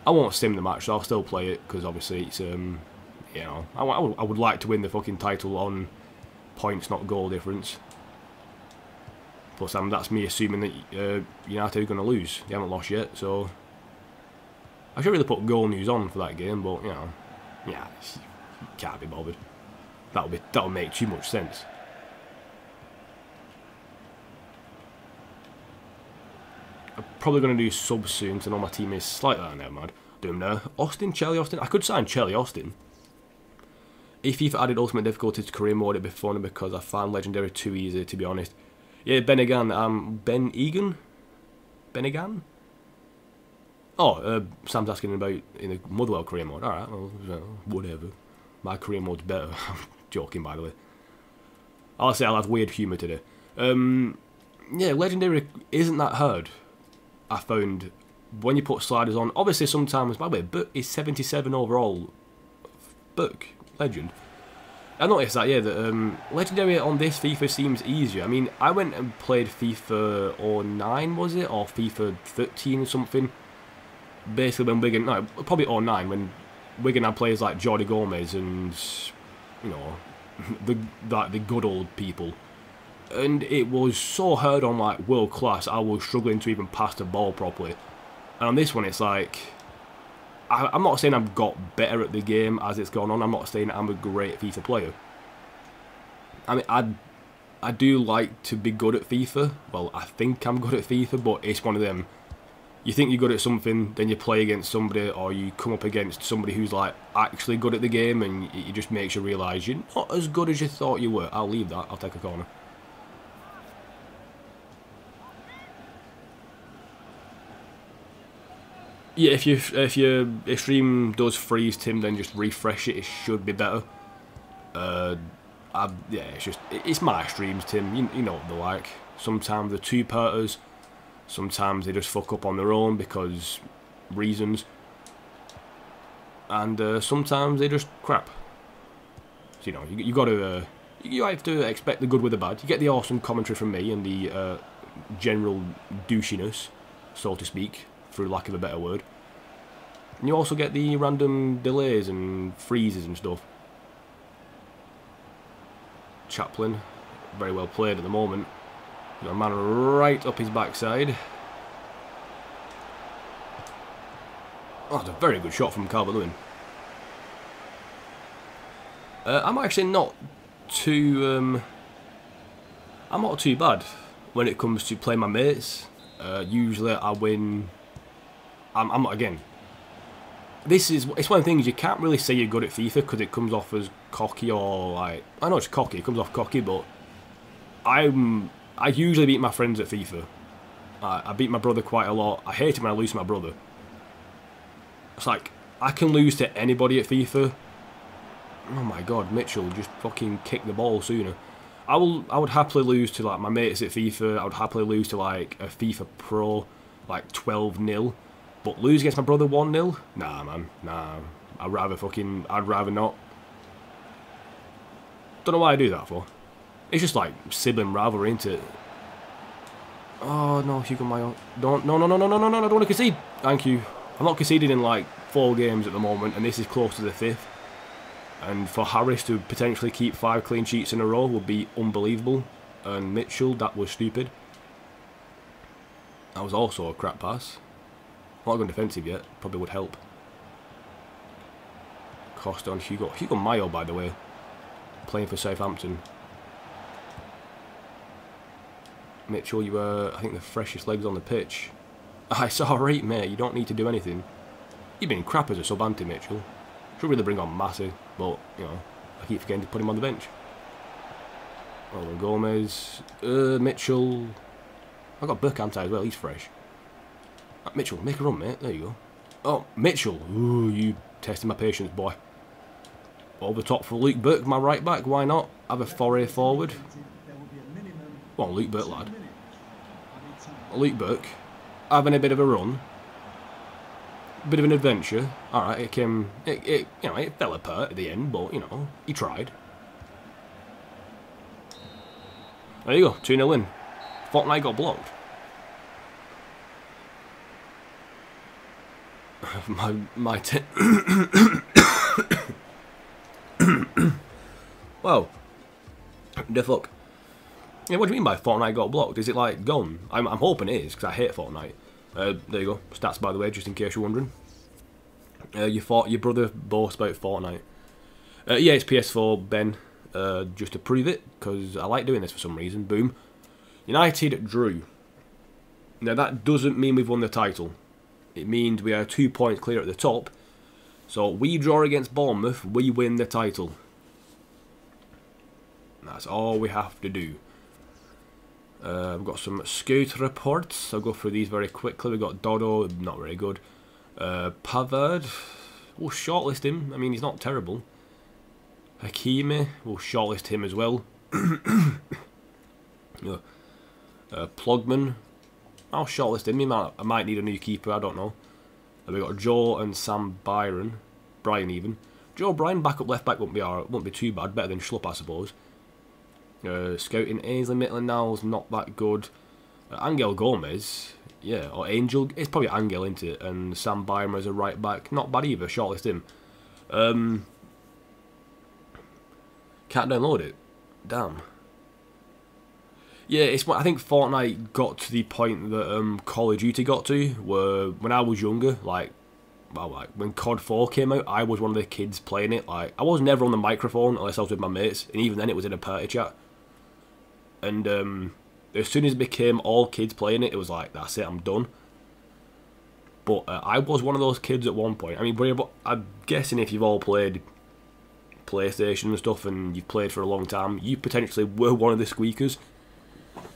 I won't sim the match, so I'll still play it, because obviously it's, you know, I would like to win the fucking title on points, not goal difference. Plus, that's me assuming that United are going to lose. They haven't lost yet, so... I should really put goal news on for that game, but, you know... Yeah, can't be bothered. That'll make too much sense. I'm probably going to do subs soon, because I know my team is slightly... Oh, never mind. Do him now. Austin, Chelly Austin. I could sign Chelly Austin. If FIFA added Ultimate Difficulty to career mode, it'd be funny because I found Legendary too easy, to be honest. Yeah, Ben Egan. Ben Egan? Ben Egan? Oh, Sam's asking about in the Motherwell career mode. Alright, well, whatever. My career mode's better. I'm joking, by the way. I'll say I'll have weird humour today. Yeah, Legendary isn't that hard. I found when you put sliders on. Obviously, sometimes, by the way, Book is 77 overall. Book, legend. I noticed that, yeah, that Legendary on this FIFA seems easier. I mean, I went and played FIFA 09, was it? Or FIFA 13 or something. Basically when Wigan, no, probably 09, when Wigan had players like Jordi Gomez and, you know, the good old people. And it was so hard on, like, world class, I was struggling to even pass the ball properly. And on this one, it's like, I'm not saying I've got better at the game as it's gone on. I'm not saying I'm a great FIFA player. I mean, I do like to be good at FIFA. Well, I think I'm good at FIFA, but it's one of them. You think you're good at something, then you play against somebody, or you come up against somebody who's like actually good at the game, and it just makes you realise you're not as good as you thought you were. I'll leave that. I'll take a corner. Yeah, if your stream does freeze, Tim, then just refresh it. It should be better. Yeah, it's my streams, Tim. You know what they're like. Sometimes they're two-parters. Sometimes they just fuck up on their own because reasons. And sometimes they just crap. So, you know, you have to expect the good with the bad. You get the awesome commentary from me and the general douchiness, so to speak, for lack of a better word. And you also get the random delays and freezes and stuff. Chaplin, very well played at the moment. Got a man right up his backside. Oh, that's a very good shot from Calvert-Lewin. I'm actually not too I'm not too bad when it comes to playing my mates. Usually I win. I'm not, again. It's one of the things you can't really say you're good at FIFA because it comes off as cocky, or like, I know it's cocky. It comes off cocky, but I usually beat my friends at FIFA. I beat my brother quite a lot. I hate it when I lose to my brother. It's like I can lose to anybody at FIFA. Oh my god, Mitchell, just fucking kick the ball sooner. I would happily lose to like my mates at FIFA. I would happily lose to like a FIFA Pro, like 12-0. But lose against my brother 1-0? Nah, man, nah. I'd rather not. Don't know why I do that for. It's just like sibling rivalry, ain't it? Oh no, Hugo Mayo. No, I don't want to concede. Thank you. I'm not conceding in like 4 games at the moment, and this is close to the 5th. And for Harris to potentially keep 5 clean sheets in a row would be unbelievable. And Mitchell, that was stupid. That was also a crap pass. I'm not going defensive yet. Probably would help. Costa on Hugo. Hugo Mayo, by the way. Playing for Southampton. Mitchell, you were, I think, the freshest legs on the pitch. It's alright, mate. You don't need to do anything. You've been crap as a sub, ante, Mitchell. Should really bring on Massey, but, you know, I keep forgetting to put him on the bench. Roland Gomez. Mitchell. I got Burke anti as well. He's fresh. Mitchell, make a run, mate. There you go. Oh, Mitchell. Ooh, you testing my patience, boy. Over the top for Luke Burke, my right back. Why not? Have a foray forward. Go on, Luke Burke, lad. Luke Burke. Having a bit of a run. Bit of an adventure. Alright, it came... you know, it fell apart at the end, but, you know, he tried. There you go, 2-0 in. Fortnite got blocked. Wow. The fuck. Yeah, what do you mean by Fortnite got blocked? Is it like gone? I'm hoping it is, because I hate Fortnite. There you go. Stats, by the way, just in case you're wondering. Your brother boasts about Fortnite. Yeah, it's PS4, Ben. Just to prove it, because I like doing this for some reason. Boom. United drew. Now, that doesn't mean we've won the title. It means we are 2 points clear at the top. So we draw against Bournemouth, we win the title. That's all we have to do. We've got some scout reports. I'll go through these very quickly. We've got Dodo, not very good. Pavard, we'll shortlist him. I mean, he's not terrible. Hakimi, we'll shortlist him as well. Plugman, I'll shortlist him. I might need a new keeper, I don't know. And we've got Joe and Sam Brian even. Joe Bryan, backup left back, won't be too bad. Better than Schlupp, I suppose. Scouting Ainsley Maitland-Niles, not that good. Angel Gomez, yeah, or Angel, it's probably Angel, isn't it? And Sam Byram as a right back, not bad either, shortlist him. Can't download it, damn. Yeah, I think Fortnite got to the point that Call of Duty got to, where when I was younger, like when COD 4 came out, I was one of the kids playing it. Like, I was never on the microphone unless I was with my mates, and even then it was in a party chat. And as soon as it became all kids playing it, it was like, that's it, I'm done. But I was one of those kids at one point. I mean, I'm guessing if you've all played PlayStation and stuff, and you've played for a long time, you potentially were one of the squeakers.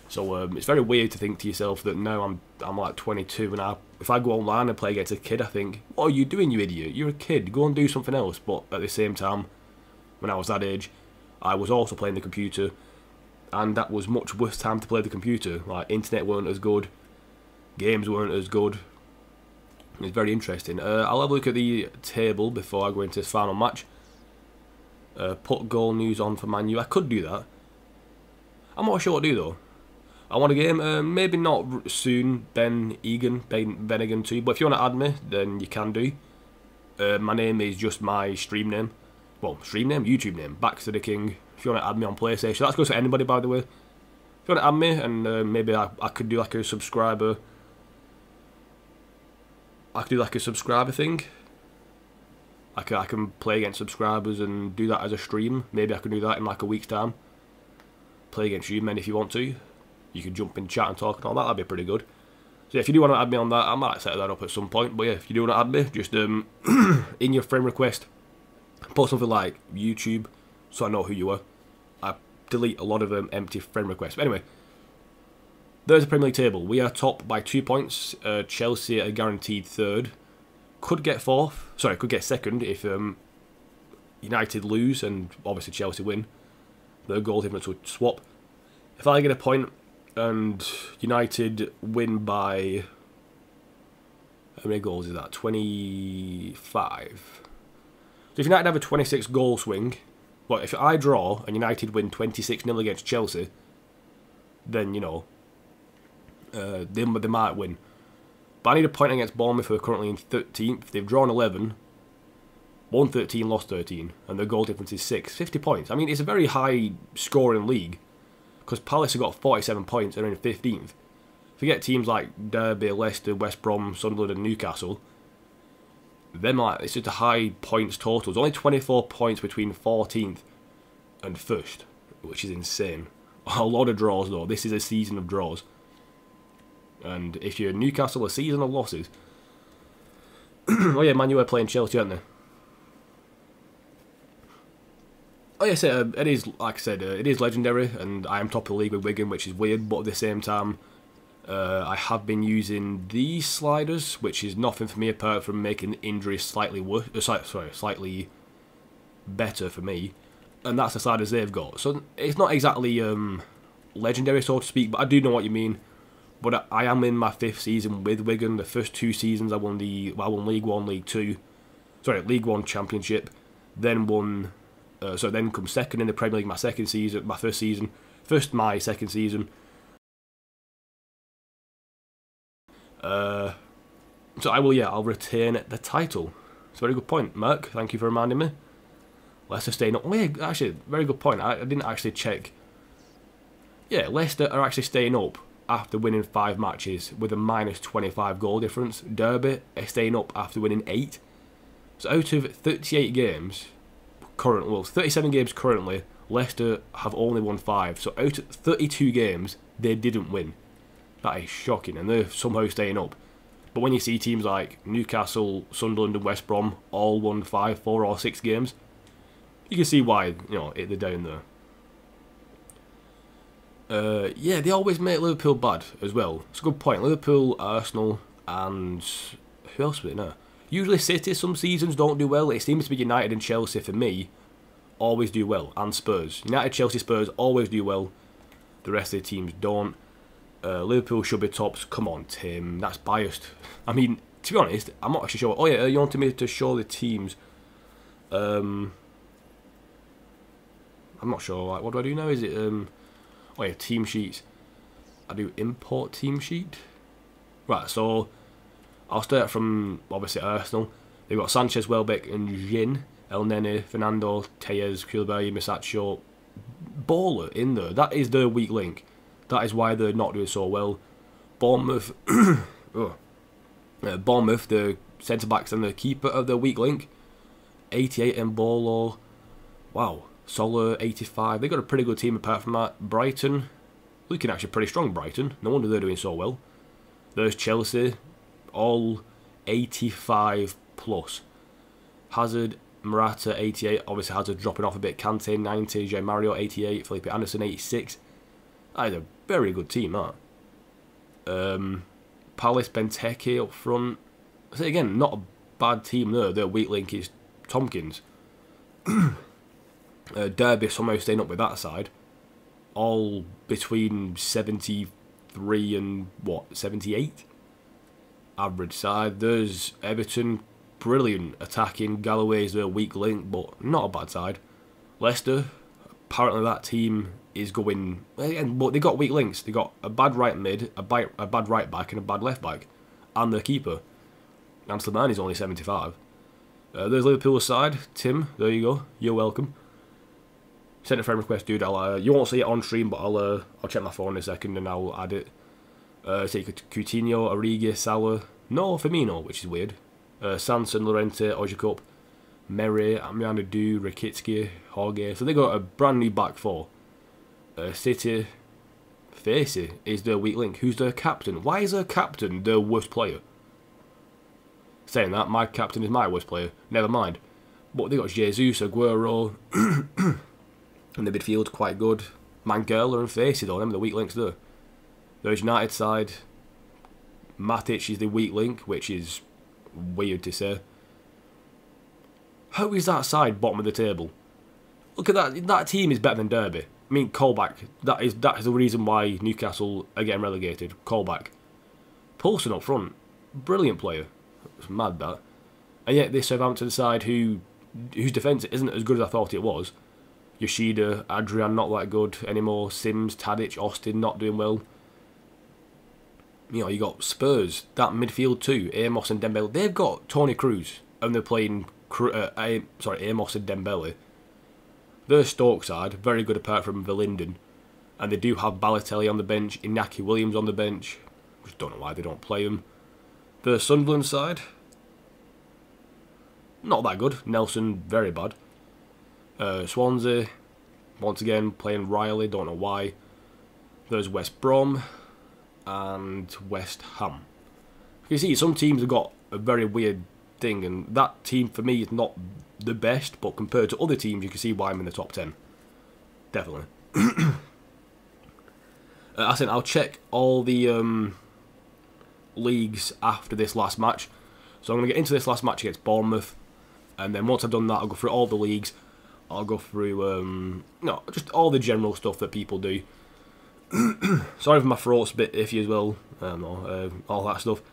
So it's very weird to think to yourself that now I'm like 22, and if I go online and play against a kid, I think, what are you doing, you idiot? You're a kid, go and do something else. But at the same time, when I was that age, I was also playing the computer, and that was much worse time to play the computer. Like, internet weren't as good, games weren't as good. It's very interesting. I'll have a look at the table before I go into this final match. Put goal news on for Man U. I could do that. I'm not sure what to do though. I want a game, maybe not soon, Ben Egan 2, but if you want to add me, then you can do. My name is just my stream name. Well, YouTube name, Baxter the King. If you want to add me on PlayStation, that goes for anybody, by the way. If you want to add me, and maybe I could do like a subscriber. I could do like a subscriber thing. I can play against subscribers and do that as a stream. Maybe I can do that in like a week's time. Play against you men if you want to. You can jump in chat and talk and all that. That'd be pretty good. So yeah, if you do want to add me on that, I might set that up at some point. But yeah, if you do want to add me, just in your friend request, put something like YouTube, so I know who you are. I delete a lot of empty friend requests. But anyway, there's the Premier League table. We are top by 2 points. Chelsea are guaranteed third. Could get fourth. Sorry, could get second if United lose and obviously Chelsea win. Their goal difference would swap. If I get a point and United win by, how many goals is that? 25. So if United have a 26 goal swing, well, if I draw and United win 26-0 against Chelsea, then, you know, they might win. But I need a point against Bournemouth, who are currently in 13th. They've drawn 11, won 13, lost 13, and their goal difference is 6. 50 points. I mean, it's a very high scoring league, because Palace have got 47 points and are in 15th. Forget teams like Derby, Leicester, West Brom, Sunderland and Newcastle. Them, like, it's just a high points total. There's only 24 points between 14th and 1st, which is insane. A lot of draws though. This is a season of draws. And if you're Newcastle, a season of losses. Oh yeah, Man U are playing Chelsea, aren't they? Oh yes, it is, like I said, it is legendary, and I am top of the league with Wigan, which is weird, but at the same time, I have been using these sliders, which is nothing for me apart from making injuries slightly worse, slightly better for me, and that's the sliders they've got. So it's not exactly legendary, so to speak, but I do know what you mean. But I am in my 5th season with Wigan. The first 2 seasons I won League 1, League 2, League 1 Championship, then won. So then come second in the Premier League my second season, my second season. So I'll retain the title. It's a very good point, Merck. Thank you for reminding me. Leicester staying up. Oh yeah, actually, very good point. I didn't actually check. Yeah, Leicester are actually staying up after winning 5 matches with a minus 25 goal difference. Derby are staying up after winning 8. So out of 38 games, 37 games currently, Leicester have only won 5. So out of 32 games, they didn't win. That is shocking, and they're somehow staying up. But when you see teams like Newcastle, Sunderland and West Brom all won 5, 4 or 6 games, you can see why, they're down there. Yeah, they always make Liverpool bad as well. It's a good point. Liverpool, Arsenal, and who else was it now? Usually City some seasons don't do well. It seems to be United and Chelsea for me always do well, and Spurs. United, Chelsea, Spurs always do well. The rest of the teams don't. Liverpool should be tops. Come on, Tim. That's biased. I mean, to be honest, I'm not actually sure. Oh yeah, you wanted me to show the teams. I'm not sure. Like, what do I do now? Is it oh yeah, team sheets. I do import team sheet. Right, so I'll start from obviously Arsenal. They've got Sanchez, Welbeck, and Jin, El Nene, Fernando, Tejas, Koulibaly, Misaccio, Baller in there. That is their weak link. That is why they're not doing so well. Bournemouth, Bournemouth, the centre backs and the keeper of their weak link. 88 and Bolo. Wow. Solar 85. They got a pretty good team apart from that. Brighton, looking actually pretty strong. Brighton. No wonder they're doing so well. There's Chelsea, all 85 plus. Hazard, Morata 88. Obviously Hazard dropping off a bit. Kante 90. Jay Mario 88. Felipe Anderson 86. That is a very good team. That. Palace, Benteke up front. I say again, not a bad team there. Their weak link is Tompkins. Derby somehow staying up with that side. All between 73 and what, 78? Average side. There's Everton, brilliant attacking. Galloway's their weak link, but not a bad side. Leicester, apparently that team is going, again, but they got weak links. They got a bad right mid, a bad right back, and a bad left back, and their keeper. And Slimani's only 75. There's Liverpool's side. Tim, there you go. You're welcome. Sent a friend request, dude. You won't see it on stream, but I'll check my phone in a second and I'll add it. Say Coutinho, Origi, Salah, no Firmino, which is weird. Sanson, Llorente, Ojakup, Merry, Amianadu, Rakitsky, Jorge. So they got a brand new back four. City, Facey is their weak link. Who's their captain? Why is their captain their worst player? Saying that, my captain is my worst player. Never mind. But they got Jesus, Aguero. And the midfield's quite good. Mangala and Facey though, them are the weak links there. There's United side. Matic is the weak link, which is weird to say. How is that side bottom of the table? Look at that. That team is better than Derby. I mean, Colback. That is the reason why Newcastle are getting relegated. Colback. Poulsen up front. Brilliant player. It's mad that. And yet this Southampton side whose defence isn't as good as I thought it was. Yoshida, Adrian not that good anymore. Sims, Tadic, Austin not doing well. You got Spurs, that midfield too. Amos and Dembele. They've got Toni Kroos and they're playing Amos and Dembele. Their Stoke side, very good apart from Verlinden. And they do have Balotelli on the bench, Inaki Williams on the bench. Just don't know why they don't play him. The Sunderland side, not that good. Nelson, very bad. Swansea, once again, playing Riley, don't know why. There's West Brom and West Ham. You see, some teams have got a very weird thing, and that team for me is not the best, but compared to other teams, you can see why I'm in the top 10. Definitely. I said I'll check all the leagues after this last match. So I'm going to get into this last match against Bournemouth, and then once I've done that, I'll go through all the leagues. I'll go through, just all the general stuff that people do. Sorry if my throat's a bit iffy as well. All that stuff.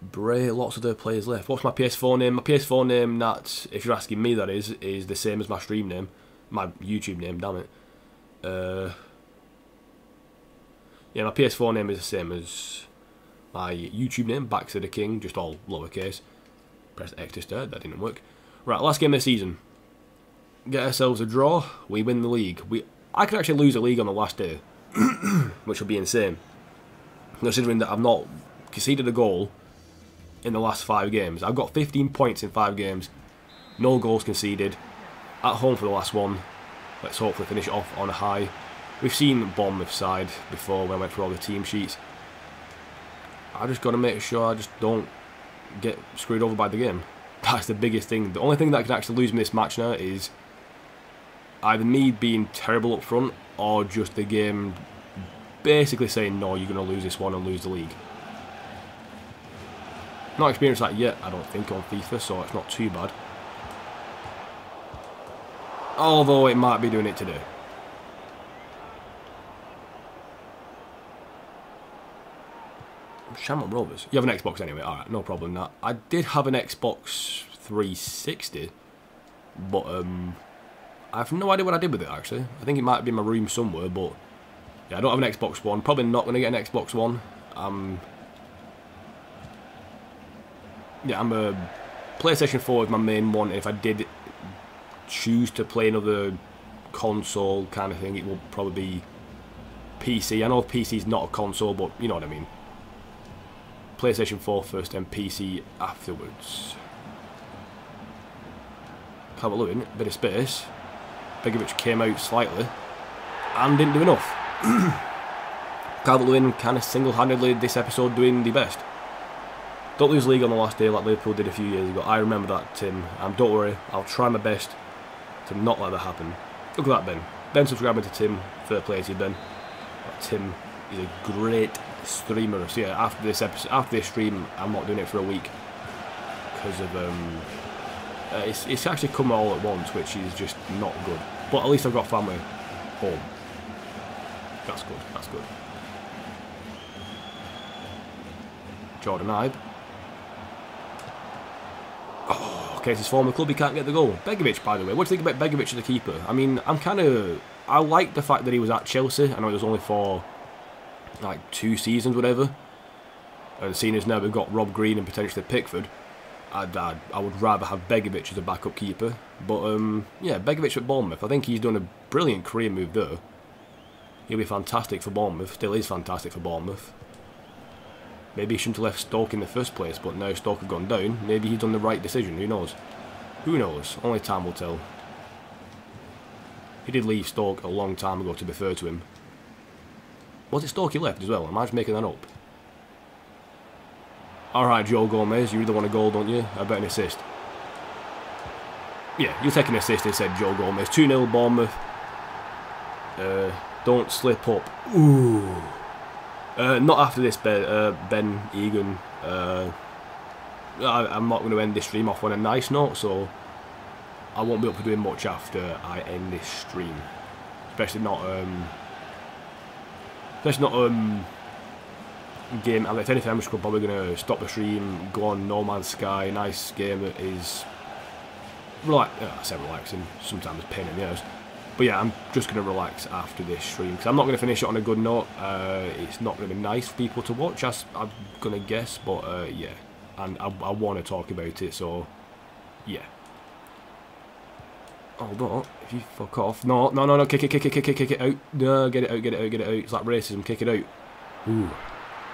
Bray, lots of their players left. What's my PS4 name? My PS4 name, that, if you're asking me, that is the same as my stream name. My YouTube name, damn it. Yeah, my PS4 name is the same as my YouTube name, Back to the King, just all lowercase. Press X to start, that didn't work. Right, last game of the season. Get ourselves a draw, we win the league. I could actually lose a league on the last day, which would be insane. Considering that I've not conceded a goal in the last 5 games. I've got 15 points in 5 games, no goals conceded, at home for the last one. Let's hopefully finish it off on a high. We've seen Bournemouth side before when I went through all the team sheets. I just got to make sure I just don't get screwed over by the game. That's the biggest thing. The only thing that can actually lose me this match now is either me being terrible up front or just the game basically saying, no, you're going to lose this one and lose the league. Not experienced that yet, I don't think, on FIFA, so it's not too bad. Although it might be doing it today. Shamrock Rovers. You have an Xbox anyway, alright, no problem. That I did have an Xbox 360, but I have no idea what I did with it actually. I think it might be in my room somewhere, but yeah, I don't have an Xbox One. Probably not going to get an Xbox One. Yeah, I'm a PlayStation 4 is my main one. If I did choose to play another console kind of thing, it will probably be PC. I know PC is not a console, but you know what I mean. PlayStation 4 first and PC afterwards. Calvert-Lewin, bit of space. Begovic came out slightly and didn't do enough. Calvert-Lewin kind of single-handedly this episode doing the best. Don't lose league on the last day like Liverpool did a few years ago. I remember that, Tim. Don't worry, I'll try my best to not let that happen. Look at that, Ben. Ben subscribing to Tim. Fair play to you, Ben. Tim is a great streamer. So yeah, after this episode, after this stream, I'm not doing it for a week because of it's actually come all at once, which is just not good. But at least I've got family home. That's good. That's good. Jordan Ibe. Oh, okay, it's his former club. He can't get the goal. Begovic, by the way. What do you think about Begovic as a keeper? I mean, I like the fact that he was at Chelsea. I know it was only for like 2 seasons, whatever. And seeing as now we've got Rob Green and potentially Pickford, I would rather have Begovic as a backup keeper. But yeah, Begovic at Bournemouth. I think he's done a brilliant career move there. He'll be fantastic for Bournemouth. Still is fantastic for Bournemouth. Maybe he shouldn't have left Stoke in the first place, but now Stoke have gone down. Maybe he's done the right decision. Who knows? Who knows? Only time will tell. He did leave Stoke a long time ago, to be fair to him. Was it Stoke he left as well? Am I just making that up? Alright, Joe Gomez, you either want a goal, don't you? I bet an assist. Yeah, you take an assist instead, Joe Gomez. 2-0 Bournemouth. Don't slip up. Ooh. Not after this, Ben Egan. I'm not going to end this stream off on a nice note, so I won't be able to do much after I end this stream. Especially not game. If anything, I'm just probably going to stop the stream, go on No Man's Sky. Nice game. It is I say relaxing. Sometimes it's pain in the ass. But yeah, I'm just going to relax after this stream because I'm not going to finish it on a good note. It's not going to be nice for people to watch, as I'm going to guess. But yeah, and I want to talk about it, so yeah. Although, if you fuck off, no, kick it out. No, get it out. It's like racism, kick it out. Ooh,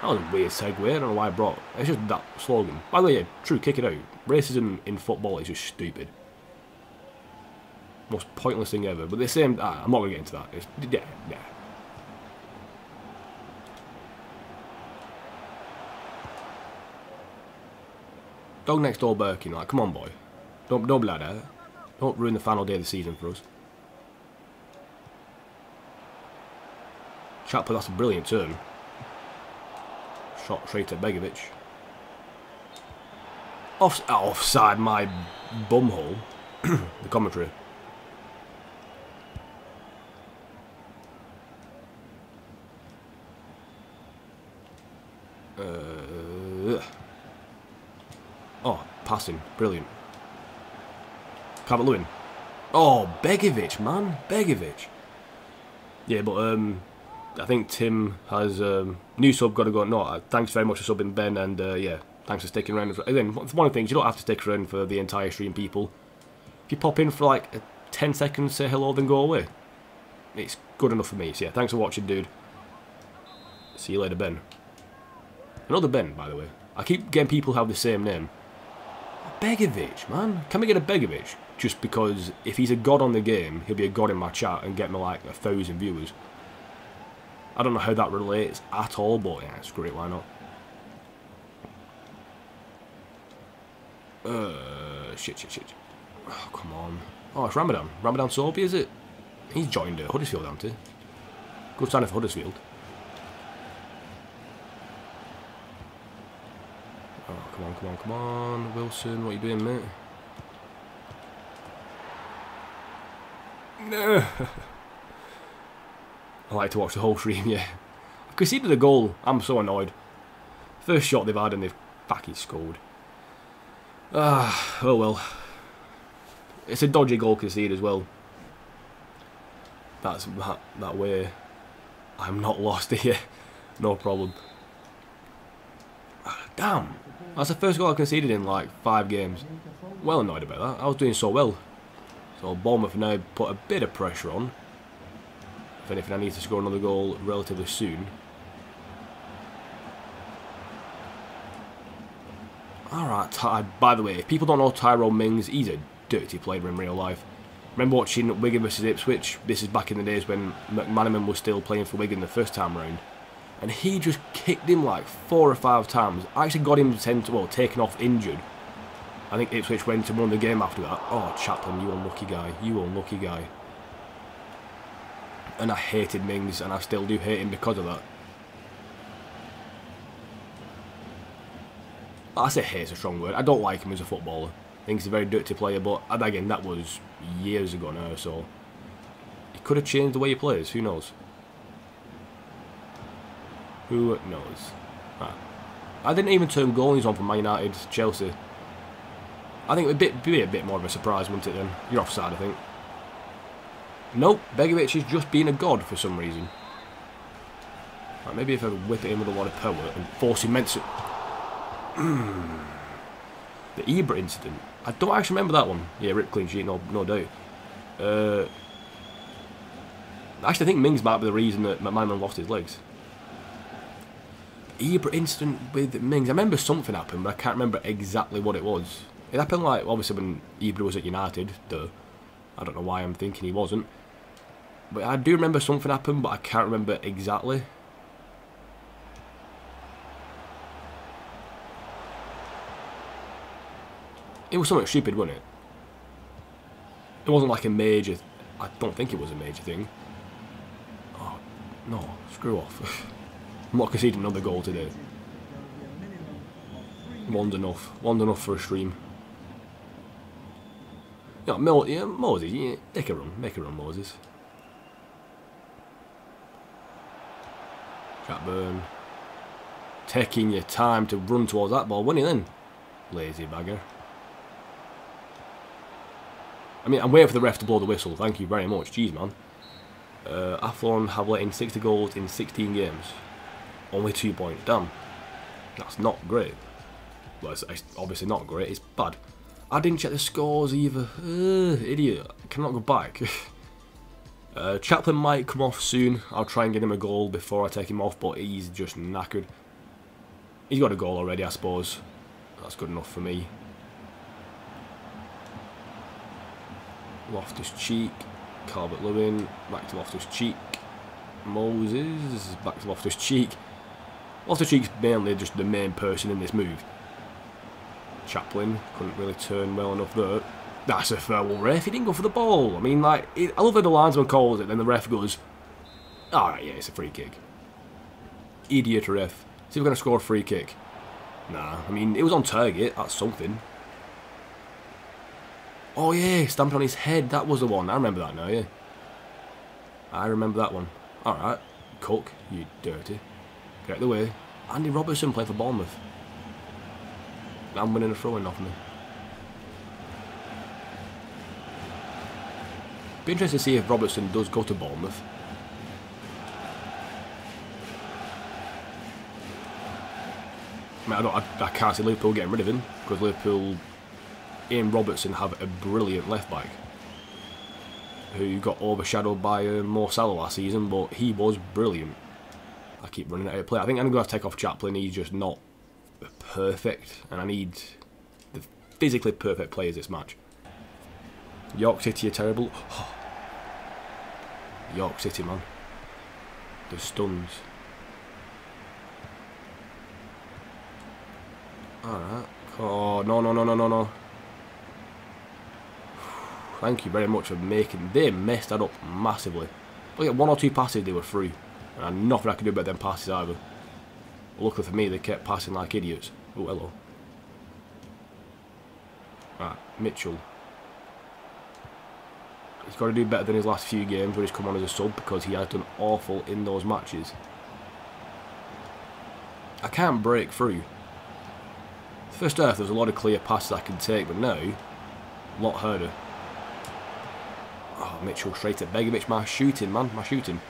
that was a weird segue. I don't know why I brought. It's just that slogan. By the way, yeah, true, kick it out. Racism in football is just stupid. Most pointless thing ever. But the same, I'm not going to get into that. It's, yeah. Dog next door Birkin, like, come on, boy. Don't be like that. Don't ruin the final day of the season for us. Chapter, that's a brilliant turn. Shot straight at Begovic. Offside my bumhole. The commentary. Oh, passing. Brilliant. Calvert-Lewin. Oh, Begovic, man. Begovic. Yeah, but I think Tim has new sub got to go. No, thanks very much for subbing, Ben, and yeah, thanks for sticking around. Again, it's one of the things, you don't have to stick around for the entire stream, people. If you pop in for like 10 seconds, say hello, then go away. It's good enough for me. So yeah, thanks for watching, dude. See you later, Ben. Another Ben, by the way. I keep getting people who have the same name. Begovic, man. Can we get a Begovic? Just because if he's a god on the game, he'll be a god in my chat and get me like 1,000 viewers. I don't know how that relates at all, but yeah, it's great, why not? Shit. Oh, come on. Oh, it's Ramadan. Ramadan Soapy, is it? He's joined Huddersfield, hasn't he? Good signing for Huddersfield. Oh, come on. Wilson, what are you doing, mate? No. I like to watch the whole stream, yeah. I've conceded a goal. I'm so annoyed. First shot they've had and they've fucking scored. Oh well. It's a dodgy goal conceded as well. That's that way. I'm not lost here. No problem. Damn. That's the first goal I conceded in like 5 games. Well annoyed about that. I was doing so well. So Bournemouth now put a bit of pressure on. If anything, I need to score another goal relatively soon. Alright, by the way, if people don't know Tyrone Mings, he's a dirty player in real life. Remember watching Wigan versus Ipswich? This is back in the days when McManaman was still playing for Wigan the first time round. And he just kicked him like 4 or 5 times. I actually got him taken off injured. I think Ipswich went to win the game after that. Oh, Chaplin, you unlucky guy. You unlucky guy. And I hated Mings, and I still do hate him because of that. I say hate's a strong word. I don't like him as a footballer. I think he's a very dirty player, but again, that was years ago now, so he could have changed the way he plays. Who knows? Who knows? Right. I didn't even turn goalies on for Man United, Chelsea. I think it would be a bit more of a surprise, wouldn't it then? You're offside, I think. Nope, Begovic is just being a god for some reason. Right, maybe if I whip it in with a lot of power and force him to... The Ibra incident. I don't actually remember that one. Yeah, rip clean sheet, no doubt. Actually, I think Mings might be the reason that McManaman lost his legs. Ibra incident with Mings. I remember something happened, but I can't remember exactly what it was. It happened, like, obviously when Ibra was at United. I don't know why I'm thinking he wasn't. But I do remember something happened, but I can't remember exactly. It was something stupid, wasn't it? It wasn't like a major... I don't think it was a major thing. Oh, no. Screw off. I'm not conceding another goal today. One's enough. One's enough for a stream. Yeah, Moses, yeah, make a run, Moses. Chatburn. Taking your time to run towards that ball, wasn't he then? Lazy bagger. I mean, I'm waiting for the ref to blow the whistle, thank you very much, jeez man. Athlone have let in 60 goals in 16 games. Only 2 points, damn. That's not great. Well, it's obviously not great, it's bad. I didn't check the scores either. Idiot. I cannot go back. Chaplin might come off soon. I'll try and get him a goal before I take him off, but he's just knackered. He's got a goal already, I suppose. That's good enough for me. Loftus-Cheek. Calvert-Lewin. Back to Loftus-Cheek. Moses. Back to Loftus-Cheek. Loftus-Cheek's mainly just the main person in this move. Chaplin couldn't really turn well enough there. That's a foul, ref. He didn't go for the ball. I mean, like, I love how the linesman calls it, then the ref goes, alright, yeah, it's a free kick. Idiot ref. See if we're going to score a free kick. Nah, I mean, it was on target. That's something. Oh, yeah, stamped on his head. That was the one. I remember that now, yeah. I remember that one. Alright. Cook, you dirty. Get out of the way. Andy Robertson playing for Bournemouth. I'm winning a throw-in off me. Be interested to see if Robertson does go to Bournemouth. I mean, I can't see Liverpool getting rid of him because Liverpool, Ian Robertson, have a brilliant left back who got overshadowed by Mo Salah last season, but he was brilliant. I keep running out of play. I think I'm going to have to take off Chaplin. He's just not perfect, and I need the physically perfect players this match. York City are terrible. York City, man. The stuns. Alright, Oh, no, no, no, no, no, no. Thank you very much for making... They messed that up massively. Look at 1 or 2 passes, they were through. And nothing I could do better than passes either. Luckily for me, they kept passing like idiots. Oh, hello. Right, Mitchell. He's got to do better than his last few games where he's come on as a sub, because he has done awful in those matches. I can't break through. First half, there was a lot of clear passes I could take, but now, a lot harder. Oh, Mitchell straight at Begovic. My shooting, man. My shooting.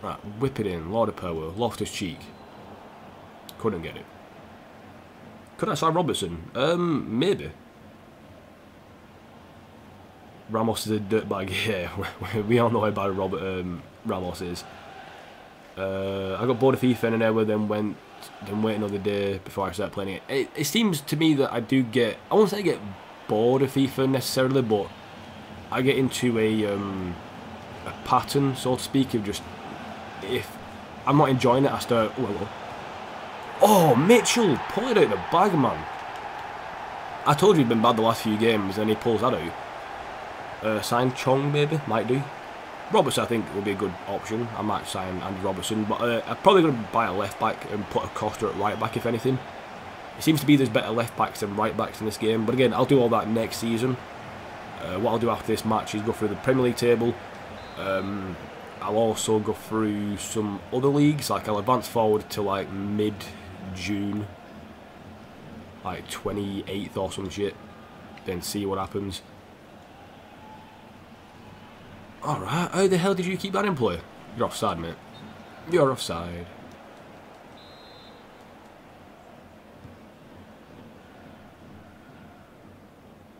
Right, whip it in. Lord of power. Loftus Cheek. Couldn't get it. Could I sign Robertson? Maybe. Ramos is a dirtbag. Yeah, we all know how bad Ramos is. I got bored of FIFA in an hour, then wait another day before I start playing it. It seems to me that I do get... I won't say I get bored of FIFA necessarily, but I get into a pattern, so to speak, of just... If I'm not enjoying it, I start... Oh, hello. Oh, Mitchell! Pull it out the bag, man. I told you he'd been bad the last few games, and he pulls that out. Sign Chong, maybe? Might do. Robertson, I think, would be a good option. I might sign Andy Robertson, but I'm probably going to buy a left back and put a Costa at right back, if anything. It seems to be there's better left backs than right backs in this game, but again, I'll do all that next season. What I'll do after this match is go through the Premier League table. I'll also go through some other leagues, like I'll advance forward to like mid-June, like 28th or some shit, then see what happens. Alright, how the hell did you keep that in play? You're offside, mate. You're offside.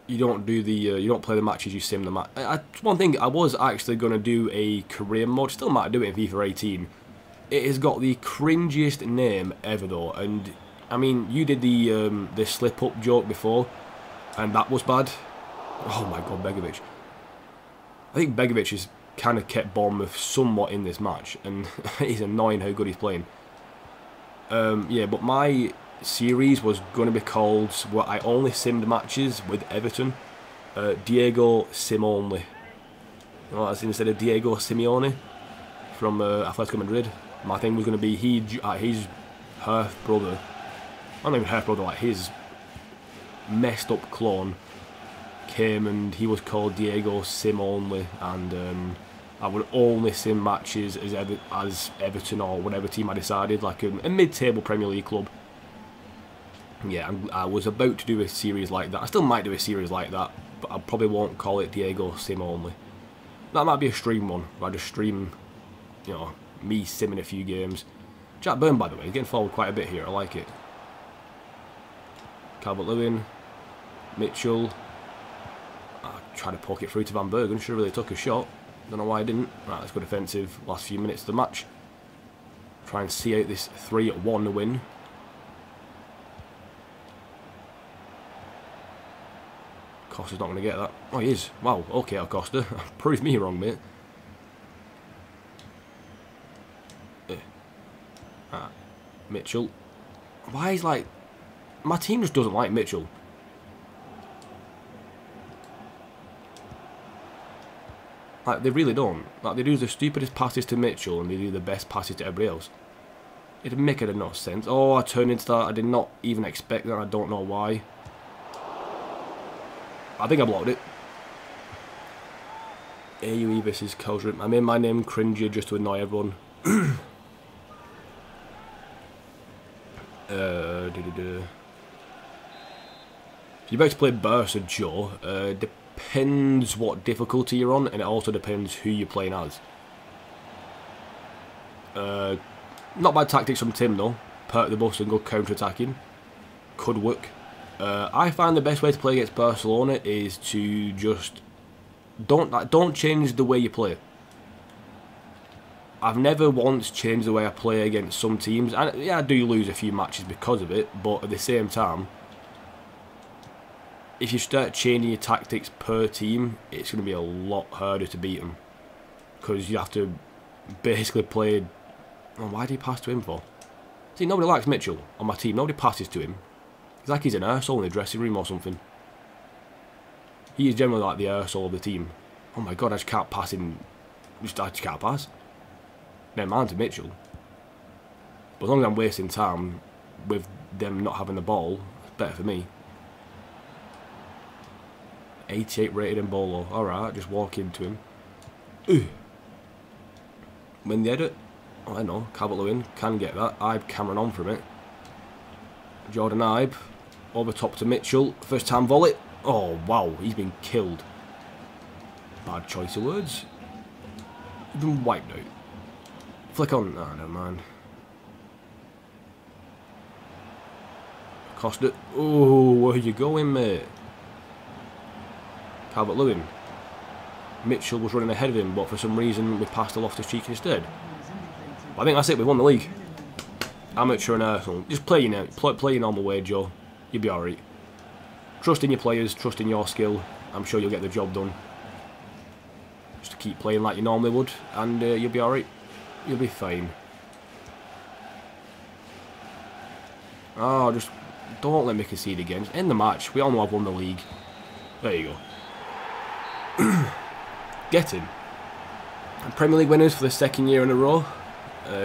You don't do the, you don't play the matches, you sim the match. One thing, I was actually going to do a career mode, still might do it in FIFA 18. It has got the cringiest name ever though, and I mean, you did the slip up joke before, and that was bad. Oh my god, Begovic. I think Begovic has kind of kept Bournemouth somewhat in this match, and it's annoying how good he's playing. Yeah, but my series was going to be called, what I only simmed matches with Everton, Diego Sim only. You know, that's instead of Diego Simeone from Atletico Madrid. My thing was going to be his half brother, not even half brother, like his messed up clone came and he was called Diego Sim only, and I would only sim matches as Everton or whatever team I decided, like a mid-table Premier League club. Yeah, I was about to do a series like that. I still might do a series like that, but I probably won't call it Diego Sim only. That might be a stream one, where I just stream, you know, me simming a few games. Jack Byrne, by the way, he's getting forward quite a bit here. I like it. Calvert-Lewin, Mitchell. I tried to poke it through to Van Bergen. Should have really took a shot. Don't know why I didn't. Right, let's go defensive. Last few minutes of the match. Try and see out this 3-1 win. Costa's not going to get that. Oh, he is. Wow. Okay, Costa. Proved me wrong, mate. Mitchell. Why is like... My team just doesn't like Mitchell. Like, they really don't. Like, they do the stupidest passes to Mitchell and they do the best passes to everybody else. It'd make it no sense. Oh, I turned into that. I did not even expect that. I don't know why. I think I blocked it. AUE versus Kosher. I made my name cringy just to annoy everyone. If you're about to play Bursa Joe, depends what difficulty you're on, and it also depends who you're playing as. Not bad tactics from Tim though. Perk the bus and go counter-attacking. Could work. I find the best way to play against Barcelona is to just don't change the way you play. I've never once changed the way I play against some teams, and yeah, I do lose a few matches because of it, but at the same time, if you start changing your tactics per team, it's going to be a lot harder to beat them, because you have to basically play... Oh, why did he pass to him for? See, nobody likes Mitchell on my team. Nobody passes to him. He's like he's an arsehole in the dressing room or something. He is generally like the arsehole of the team. Oh my god, I just can't pass him. I just can't pass. Never mind to Mitchell. But as long as I'm wasting time with them not having the ball, it's better for me. 88 rated in Bolo. Alright, just walk into him. Win the edit. Oh, I know. Calvert-Lewin can get that. Ibe Cameron on from it. Jordan Ibe. Over top to Mitchell. First time volley. Oh, wow. He's been killed. Bad choice of words. He's been wiped out. Flick on. Oh, never mind. Costa. Oh, where are you going, mate? Calvert-Lewin. Mitchell was running ahead of him, but for some reason we passed the Loftus-Cheek instead. I think that's it, we won the league. Amateur and Arsenal. Just play your normal way, Joe. You'll be alright. Trust in your players, trust in your skill. I'm sure you'll get the job done. Just keep playing like you normally would, and you'll be alright. You'll be fine. Oh, just don't let me concede again. Just end the match. We all know I've won the league. There you go. Get him. Premier League winners for the second year in a row.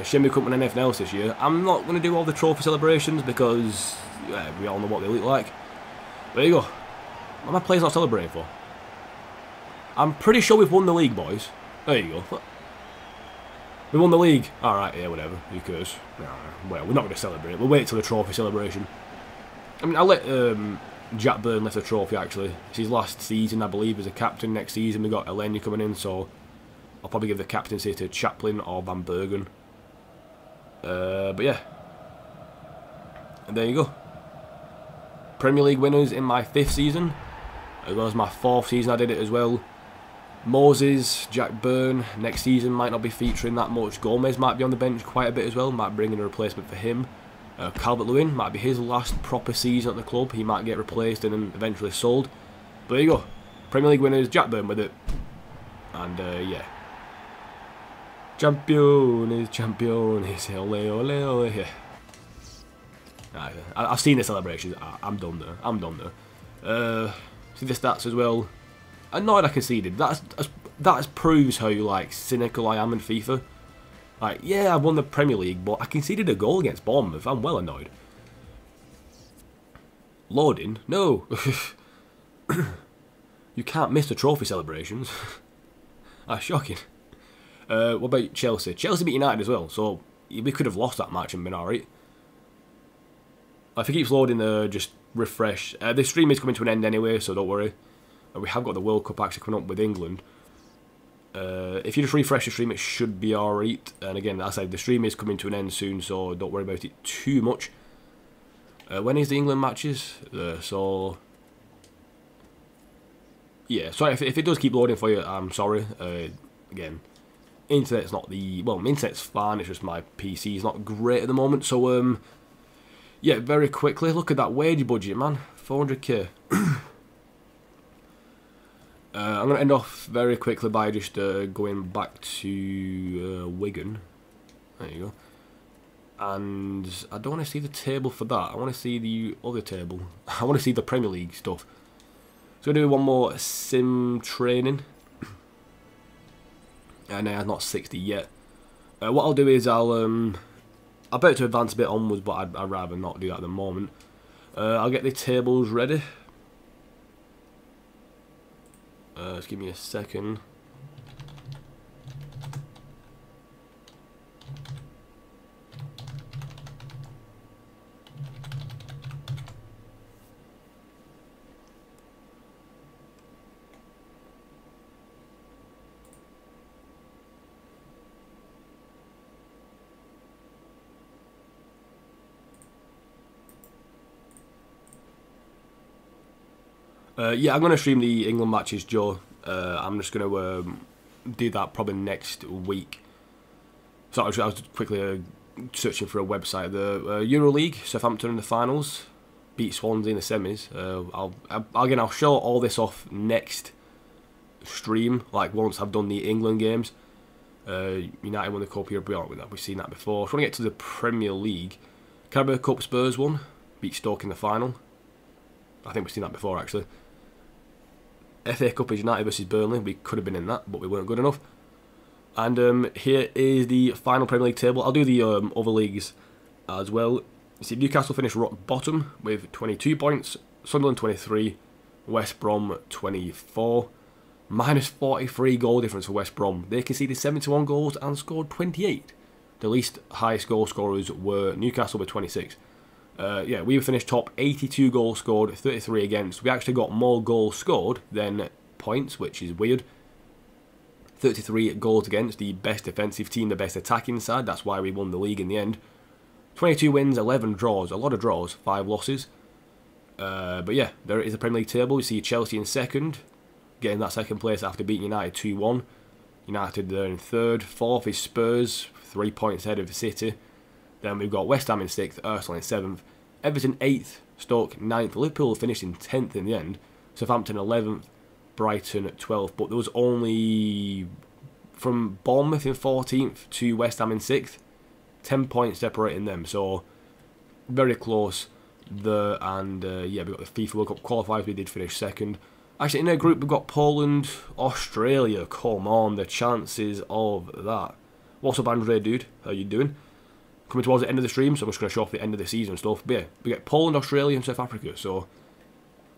Shame we couldn't win anything else this year. I'm not going to do all the trophy celebrations because we all know what they look like. There you go. What are my players not celebrating for? I'm pretty sure we've won the league, boys. There you go. We won the league. Alright, yeah, whatever. Who cares? Well, we're not going to celebrate. We'll wait till the trophy celebration. I mean, I'll let Jack Byrne lift the trophy, actually. It's his last season, I believe, as a captain. Next season, we've got Elneny coming in, so I'll probably give the captaincy to Chaplin or Van Bergen. But yeah. And there you go. Premier League winners in my 5th season, as well as my 4th season I did it as well. Moses, Jack Byrne, next season might not be featuring that much. Gomez might be on the bench quite a bit as well, might bring in a replacement for him. Calvert-Lewin might be his last proper season at the club. He might get replaced and then eventually sold. But there you go. Premier League winners, Jack Byrne with it. And yeah. Champions, ole, ole, ole, yeah. Right, I've seen the celebrations. I'm done there. I'm done there. See the stats as well. Annoyed I conceded. That proves how like cynical I am in FIFA. Like, yeah, I won the Premier League, but I conceded a goal against Bournemouth. I'm well annoyed. Loading? No. You can't miss the trophy celebrations. That's shocking. What about Chelsea? Chelsea beat United as well, so we could have lost that match and been alright. If it keeps loading, just refresh. The stream is coming to an end anyway, so don't worry. We have got the World Cup actually coming up with England. If you just refresh the stream, it should be alright. And again, as I said, the stream is coming to an end soon, so don't worry about it too much. When is the England matches? So yeah, sorry if it does keep loading for you. I'm sorry. Again, internet's not the well. Internet's fine. It's just my PC is not great at the moment. So yeah, very quickly, look at that wage budget, man. 400k. I'm going to end off very quickly by just going back to Wigan. There you go. And I don't want to see the table for that. I want to see the other table. I want to see the Premier League stuff. So I'm going to do one more sim training. And I'm not 60 yet. What I'll do is I'll bet to advance a bit onwards, but I'd rather not do that at the moment. I'll get the tables ready. Just give me a second. Yeah, I'm going to stream the England matches, Joe. I'm just going to do that probably next week. So I was quickly searching for a website. The EuroLeague, Southampton in the finals, beat Swansea in the semis. I'll show all this off next stream, like once I've done the England games. United won the Cup, you'll be alright with that. We've seen that before. So I want to get to the Premier League. Carabao Cup Spurs won. Beat Stoke in the final. I think we've seen that before, actually. FA Cup is United versus Burnley. We could have been in that, but we weren't good enough. And here is the final Premier League table. I'll do the other leagues as well. You see, Newcastle finished rock bottom with 22 points. Sunderland 23. West Brom 24. Minus 43 goal difference for West Brom. They conceded 71 goals and scored 28. The least highest goal scorers were Newcastle with 26. Yeah, we finished top, 82 goals scored, 33 against. We actually got more goals scored than points, which is weird. 33 goals against, the best defensive team, the best attacking side. That's why we won the league in the end. 22 wins, 11 draws. A lot of draws, 5 losses. But yeah, there is the Premier League table. You see Chelsea in second, getting that second place after beating United 2-1. United there in third. Fourth is Spurs, 3 points ahead of City. Then we've got West Ham in 6th, Arsenal in 7th, Everton 8th, Stoke 9th, Liverpool finished in 10th in the end, Southampton 11th, Brighton 12th, but there was only from Bournemouth in 14th to West Ham in 6th, 10 points separating them, so very close there. And yeah, we've got the FIFA World Cup qualifiers, we did finish second. Actually, in our group we've got Poland, Australia. Come on, the chances of that. What's up, Andre, dude? How you doing? Coming towards the end of the stream, so I'm just going to show off the end of the season and stuff. But yeah, we get Poland, Australia and South Africa, so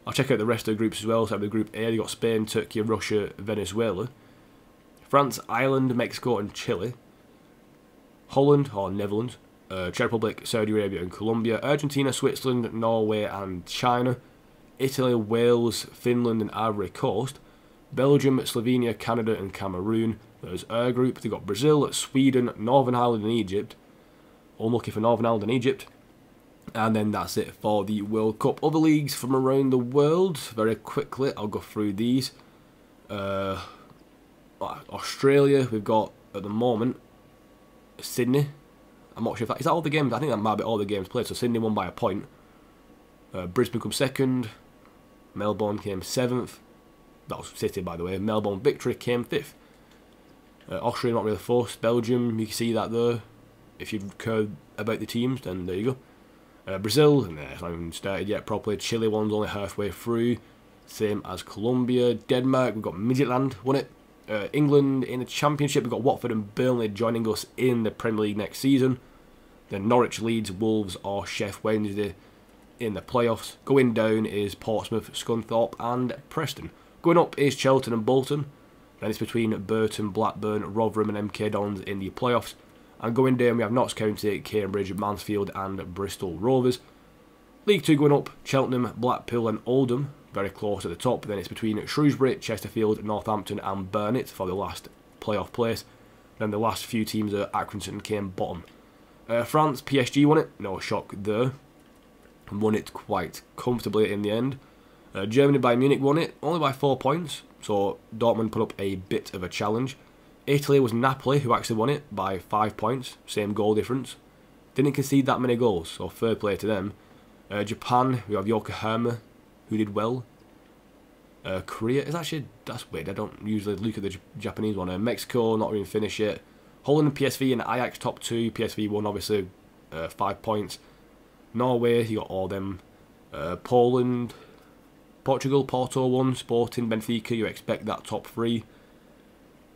I'll check out the rest of the groups as well. So with Group A, you got Spain, Turkey, Russia, Venezuela, France, Ireland, Mexico and Chile, Holland, or Netherlands, Czech Republic, Saudi Arabia and Colombia, Argentina, Switzerland, Norway and China, Italy, Wales, Finland and Ivory Coast, Belgium, Slovenia, Canada and Cameroon. There's our group. They've got Brazil, Sweden, Northern Ireland and Egypt. Unlucky for Northern Ireland and Egypt. And then that's it for the World Cup. Other leagues from around the world, very quickly, I'll go through these. Australia, we've got, at the moment, Sydney. I'm not sure if that, is that all the games? I think that might be all the games played. So Sydney won by a point. Brisbane come second. Melbourne came 7th. That was City, by the way. Melbourne Victory came 5th. Austria not really forced. Belgium, you can see that there. If you've heard about the teams, then there you go. Brazil, nah, it's not even started yet properly. Chile one's only halfway through. Same as Colombia. Denmark, we've got Midtjylland, won it. England in the Championship, we've got Watford and Burnley joining us in the Premier League next season. Then Norwich, Leeds, Wolves or Sheff Wednesday in the playoffs. Going down is Portsmouth, Scunthorpe and Preston. Going up is Charlton and Bolton. Then it's between Burton, Blackburn, Rotherham and MK Dons in the playoffs. And going down we have Notts County, Cambridge, Mansfield and Bristol Rovers. League 2 going up, Cheltenham, Blackpool and Oldham, very close at the top. Then it's between Shrewsbury, Chesterfield, Northampton and Barnet for the last playoff place. Then the last few teams are Accrington came bottom. France, PSG won it, no shock there. Won it quite comfortably in the end. Germany, Bayern Munich won it, only by 4 points, so Dortmund put up a bit of a challenge. Italy was Napoli, who actually won it by 5 points, same goal difference. Didn't concede that many goals, so fair play to them. Japan, we have Yokohama, who did well. Korea is actually, that's weird, I don't usually look at the Japanese one. Mexico, not even finished yet. Holland and PSV and Ajax top 2. PSV won obviously 5 points. Norway, you got all them. Poland, Portugal, Porto won. Sporting, Benfica, you expect that top 3.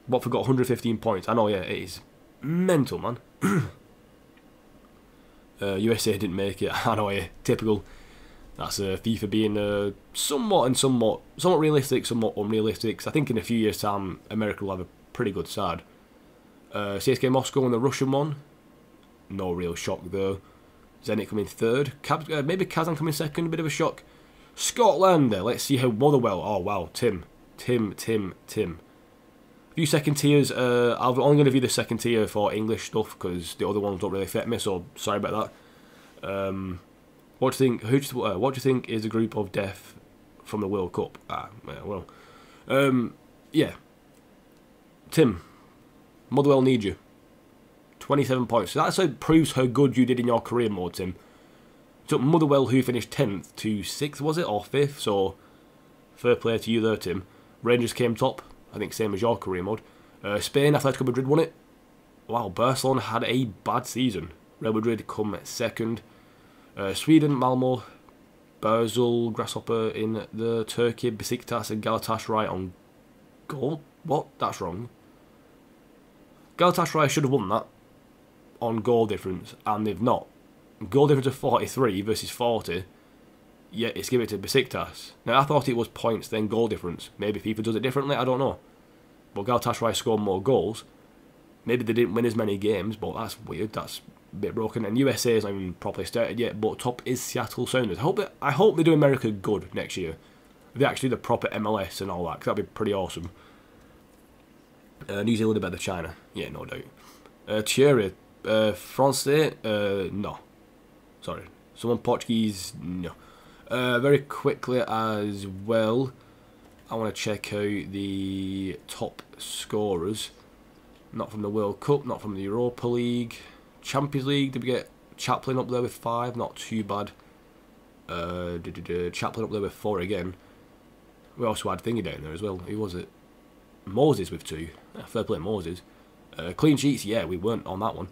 Watford got 115 points. I know, yeah, it is mental, man. USA didn't make it. I know, yeah, typical. That's FIFA being somewhat realistic, somewhat unrealistic. I think in a few years' time, America will have a pretty good side. CSK Moscow and the Russian one, no real shock though. Zenit coming 3rd. Maybe Kazan coming 2nd, a bit of a shock. Scotland, let's see how Motherwell. Oh wow, Tim. Few second tiers. I'm only going to view the second tier for English stuff because the other ones don't really fit me. So sorry about that. What do you think? What do you think is a group of death from the World Cup? Yeah. Tim, Motherwell need you. 27 points. So that proves how good you did in your career mode, Tim. So Motherwell, who finished 10th to 6th, was it, or 5th? So fair play to you there, Tim. Rangers came top. I think same as your career mode. Spain, Atletico Madrid won it. Wow, Barcelona had a bad season. Real Madrid come 2nd. Sweden, Malmo, Basel, Grasshopper in the Turkey, Besiktas and Galatasaray on goal. What? That's wrong. Galatasaray should have won that on goal difference, and they've not. Goal difference of 43 versus 40, yet it's given it to Besiktas. Now, I thought it was points, then goal difference. Maybe FIFA does it differently, I don't know. But Galatasaray scored more goals. Maybe they didn't win as many games, but that's weird. That's a bit broken. And USA is not even properly started yet, but top is Seattle Sounders. I hope they do America good next year. They actually do the proper MLS and all that, 'cause that'd be pretty awesome. New Zealand are better than China. Yeah, no doubt. Thierry, Francais, no. Sorry. Someone Portuguese, no. Very quickly as well, I want to check out the top scorers. Not from the World Cup, not from the Europa League. Champions League, did we get Chaplin up there with 5? Not too bad. Chaplin up there with 4 again. We also had Thingy down there as well. Who was it? Moses with 2. Fair play Moses. Clean sheets, yeah, we weren't on that one.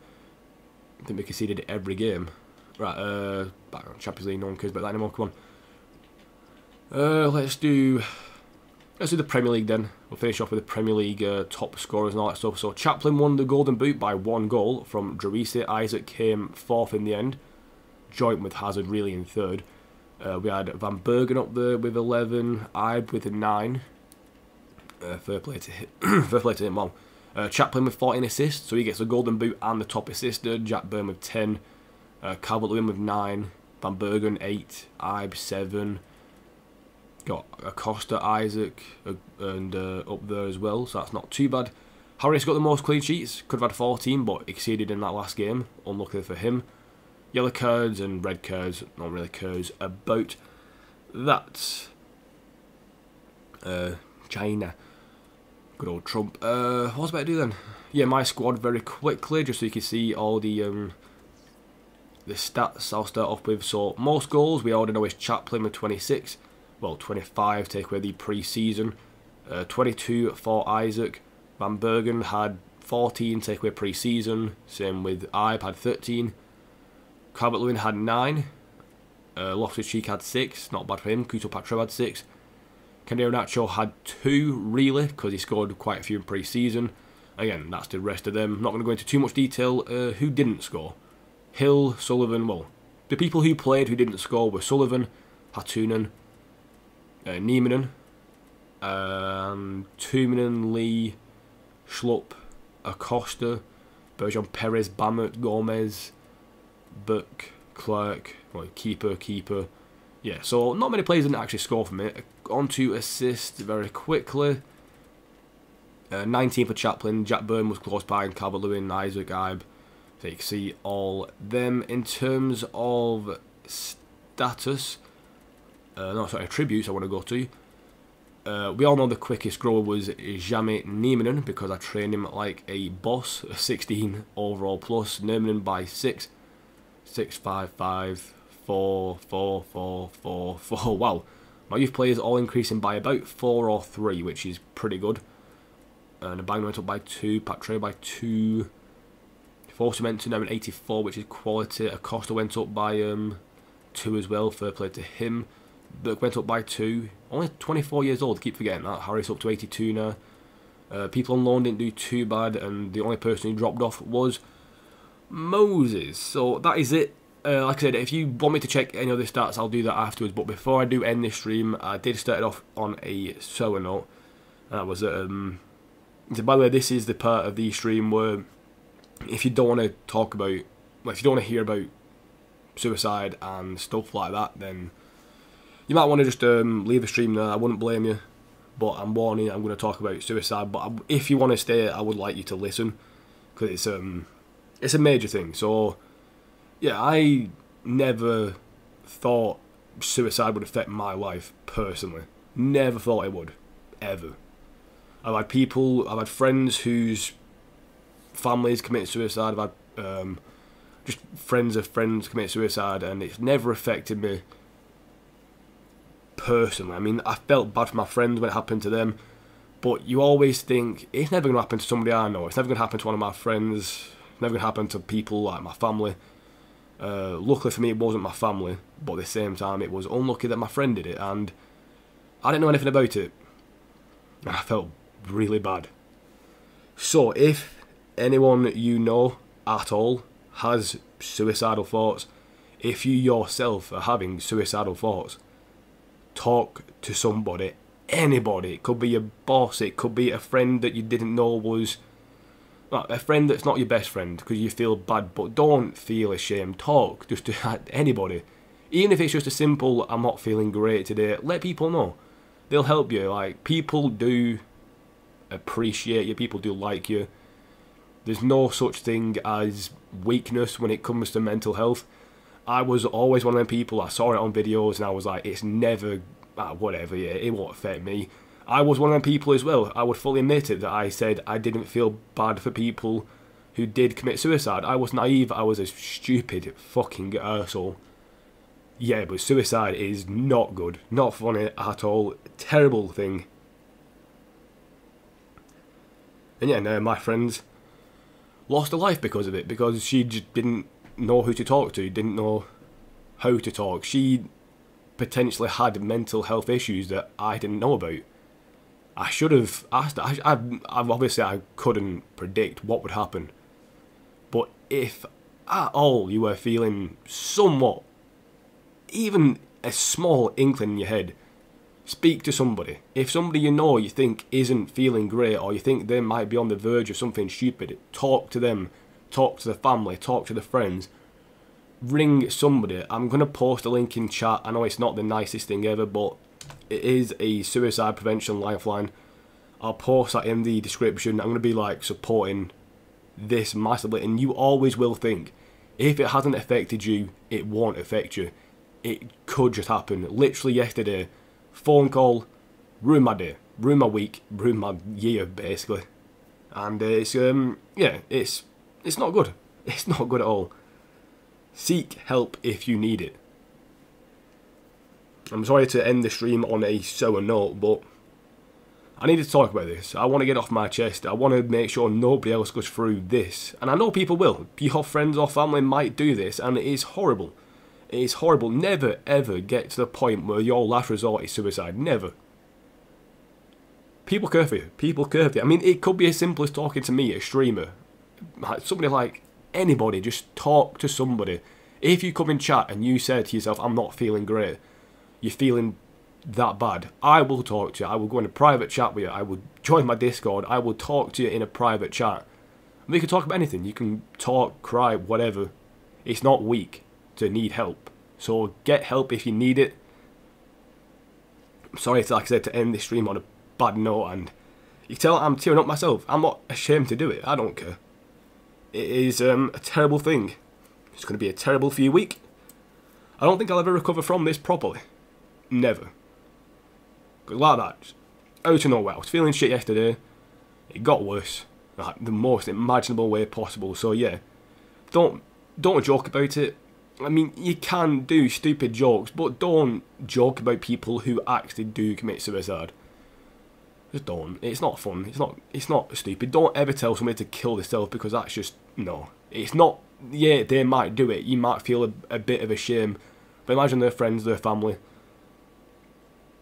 I think we conceded every game. Right, back on Champions League, no one cares about that anymore, come on. Let's do the Premier League then. We'll finish off with the Premier League top scorers and all that stuff. So Chaplin won the Golden Boot by 1 goal from Drewisi. Isaac came 4th in the end, joint with Hazard really in 3rd. We had Van Bergen up there with 11, Ibe with a 9. Fair play to him. Fair play to him. Well, Chaplin with 14 assists, so he gets the Golden Boot and the top assister. Jack Byrne with 10, Calvert-Lewin with 9, Van Bergen 8, Ibe 7. Got Acosta, Isaac, and up there as well, so that's not too bad. Harris got the most clean sheets, could have had 14, but exceeded in that last game, unlucky for him. Yellow cards and red cards, not really cares about that. China. Good old Trump. What was I about to do then? Yeah, my squad very quickly, just so you can see all the stats I'll start off with. So, most goals, we already know is Chaplin with 26. Well, 25, take away the pre-season. 22 for Isaac. Van Bergen had 14, take away pre-season. Same with Ibe, had 13. Calvert-Lewin had 9. Loftus-Cheek had 6, not bad for him. Couto Patro had 6. Candero Nacho had 2, really, because he scored quite a few in pre-season. Again, that's the rest of them. Not going to go into too much detail. Who didn't score? Hill, Sullivan, well, the people who played who didn't score were Sullivan, Hatunen, Niemanen, Tuminen, Lee, Schlupp, Acosta, Bergeron Perez, Bamert, Gomez, Burke, Clark, well, keeper. Yeah, so not many players didn't actually score from it. On to assists very quickly. 19 for Chaplin, Jack Byrne was close by, and Calvert-Lewin, Isaac, Ibe. So you can see all them. In terms of status, attributes I want to go to. We all know the quickest grower was Jami Niemanen because I trained him like a boss. 16 overall plus. Niemanen by 6. 6, 5, 5, 4, 4, 4, 4, 4. Wow. My youth players all increasing by about 4 or 3, which is pretty good. And the Bang went up by 2. Patre by 2. Force went to now an 84, which is quality. Acosta went up by 2 as well. Fair play to him. Burke went up by 2. Only 24 years old, keep forgetting that. Harris up to 82 now. People on loan didn't do too bad, and the only person who dropped off was Moses. So that is it. Like I said, if you want me to check any other stats, I'll do that afterwards. But before I do end this stream, I did start it off on a sour note. That was so by the way, this is the part of the stream where if you don't want to talk about, well, if you don't want to hear about suicide and stuff like that, then you might want to just leave the stream there. I wouldn't blame you, but I'm warning you, I'm going to talk about suicide. But if you want to stay, I would like you to listen, because it's a major thing. So yeah, I never thought suicide would affect my life personally. Never thought it would, ever. I've had friends whose families committed suicide. I've had just friends of friends commit suicide, and it's never affected me personally. I mean, I felt bad for my friends when it happened to them, but you always think, it's never going to happen to somebody I know. It's never going to happen to one of my friends. It's never going to happen to people like my family. Luckily for me, it wasn't my family, but at the same time, it was unlucky that my friend did it, and I didn't know anything about it. I felt really bad. So, if anyone you know at all has suicidal thoughts, if you yourself are having suicidal thoughts, talk to somebody, anybody. It could be your boss, it could be a friend that you didn't know was... a friend that's not your best friend because you feel bad, but don't feel ashamed. Talk just to anybody. Even if it's just a simple, I'm not feeling great today, let people know. They'll help you. Like, people do appreciate you, people do like you. There's no such thing as weakness when it comes to mental health. I was always one of them people, I saw it on videos and I was like, it's never, whatever, yeah, it won't affect me. I was one of them people as well. I would fully admit it, that I said I didn't feel bad for people who did commit suicide. I was naive, I was a stupid fucking arsehole. Yeah, but suicide is not good, not funny at all, terrible thing. And yeah, no, my friends lost her life because of it, because she just didn't know who to talk to, didn't know how to talk. She potentially had mental health issues that I didn't know about. I should have asked. Obviously I couldn't predict what would happen, but if at all you were feeling somewhat, even a small inkling in your head, speak to somebody. If somebody you know you think isn't feeling great, or you think they might be on the verge of something stupid, talk to them, talk to the family, talk to the friends, ring somebody. I'm going to post a link in chat. I know it's not the nicest thing ever, but it is a suicide prevention lifeline. I'll post that in the description. I'm going to be like supporting this massively, and you always will think, if it hasn't affected you, it won't affect you. It could just happen. Literally yesterday, phone call, ruined my day, ruined my week, ruined my year basically. And it's yeah, it's not good. It's not good at all. Seek help if you need it. I'm sorry to end the stream on a sour note, but I need to talk about this. I want to get off my chest. I want to make sure nobody else goes through this. And I know people will. Your friends or family might do this, and it is horrible. It is horrible. Never ever get to the point where your last resort is suicide. Never. People care for you. People care for you. I mean, it could be as simple as talking to me, a streamer. Somebody like anybody, just talk to somebody. If you come in chat and you say to yourself, I'm not feeling great, you're feeling that bad, I will talk to you. I will go in a private chat with you. I will join my Discord. I will talk to you in a private chat. We can talk about anything. You can talk, cry, whatever. It's not weak to need help. So get help if you need it. I'm sorry, like I said, to end this stream on a bad note, and you can tell I'm tearing up myself. I'm not ashamed to do it. I don't care. It is a terrible thing. It's going to be a terrible few weeks. I don't think I'll ever recover from this properly. Never. Like that, just out of nowhere. I was feeling shit yesterday. It got worse, like the most imaginable way possible. So yeah, don't joke about it. I mean, you can do stupid jokes, but don't joke about people who actually do commit suicide. Just don't. It's not fun. It's not stupid. Don't ever tell somebody to kill themselves, because that's just, no. It's not, yeah, they might do it. You might feel a bit of a shame. But imagine their friends, their family.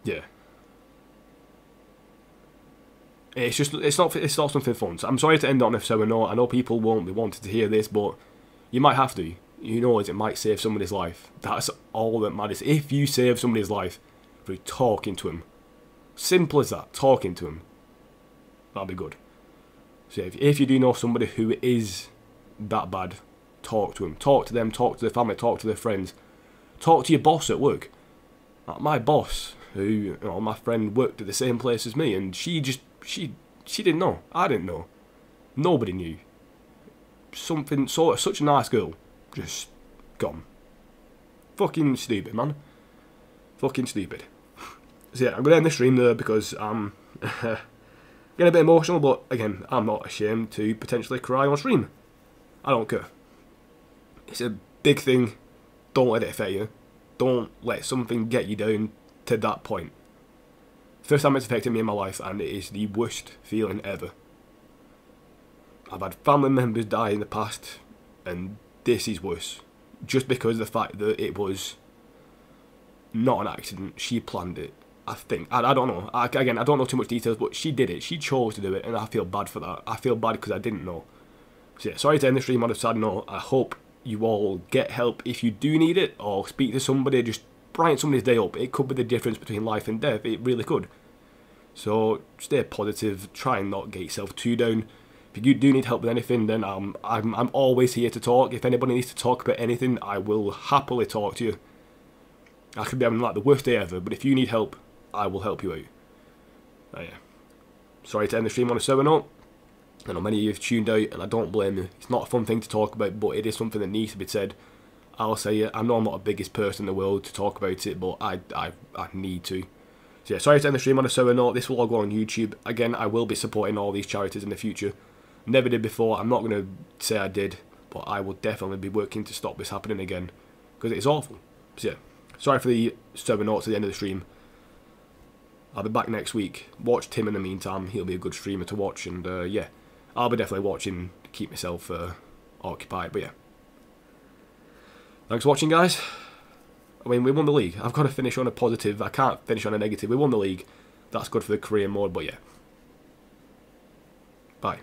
Yeah. It's not something fun. So I'm sorry to end on a sour note. I know people won't be wanting to hear this, but you might have to. You know, it might save somebody's life. That's all that matters. If you save somebody's life through talking to him, simple as that, talking to him, that'll be good. So if you do know somebody who is that bad, talk to him. Talk to them, talk to their family, talk to their friends. Talk to your boss at work. Like my boss, who, you know, my friend worked at the same place as me, and she didn't know. I didn't know. Nobody knew. Such a nice girl, just gone. Fucking stupid, man. Fucking stupid. So yeah, I'm gonna end the stream there because I'm getting a bit emotional, but again, I'm not ashamed to potentially cry on stream. I don't care. It's a big thing. Don't let it affect you. Don't let something get you down to that point. First time it's affected me in my life, and it is the worst feeling ever. I've had family members die in the past, and this is worse. just because of the fact that it was not an accident. She planned it. I think. I don't know. Again, I don't know too much details, but she did it. She chose to do it, and I feel bad for that. I feel bad because I didn't know. So yeah, sorry to end the stream on a sad note. I hope you all get help if you do need it, or speak to somebody. Just brighten somebody's day up. It could be the difference between life and death. It really could. So stay positive. Try and not get yourself too down. If you do need help with anything, then I'm always here to talk. If anybody needs to talk about anything, I will happily talk to you. I could be having like the worst day ever, but if you need help, I will help you out. Yeah. Sorry to end the stream on a sour note. I know many of you have tuned out, and I don't blame you. It's not a fun thing to talk about, but it is something that needs to be said. I'll say it. I know I'm not the biggest person in the world to talk about it, but I need to. So yeah, sorry to end the stream on a sour note. This will all go on YouTube. Again, I will be supporting all these charities in the future. Never did before. I'm not going to say I did, but I will definitely be working to stop this happening again, because it's awful. So yeah, sorry for the sour notes at the end of the stream. I'll be back next week. Watch Tim in the meantime. He'll be a good streamer to watch. And yeah, I'll be definitely watching to keep myself occupied. But yeah. Thanks for watching, guys. I mean, we won the league. I've got to finish on a positive. I can't finish on a negative. We won the league. That's good for the career mode. But yeah. Bye.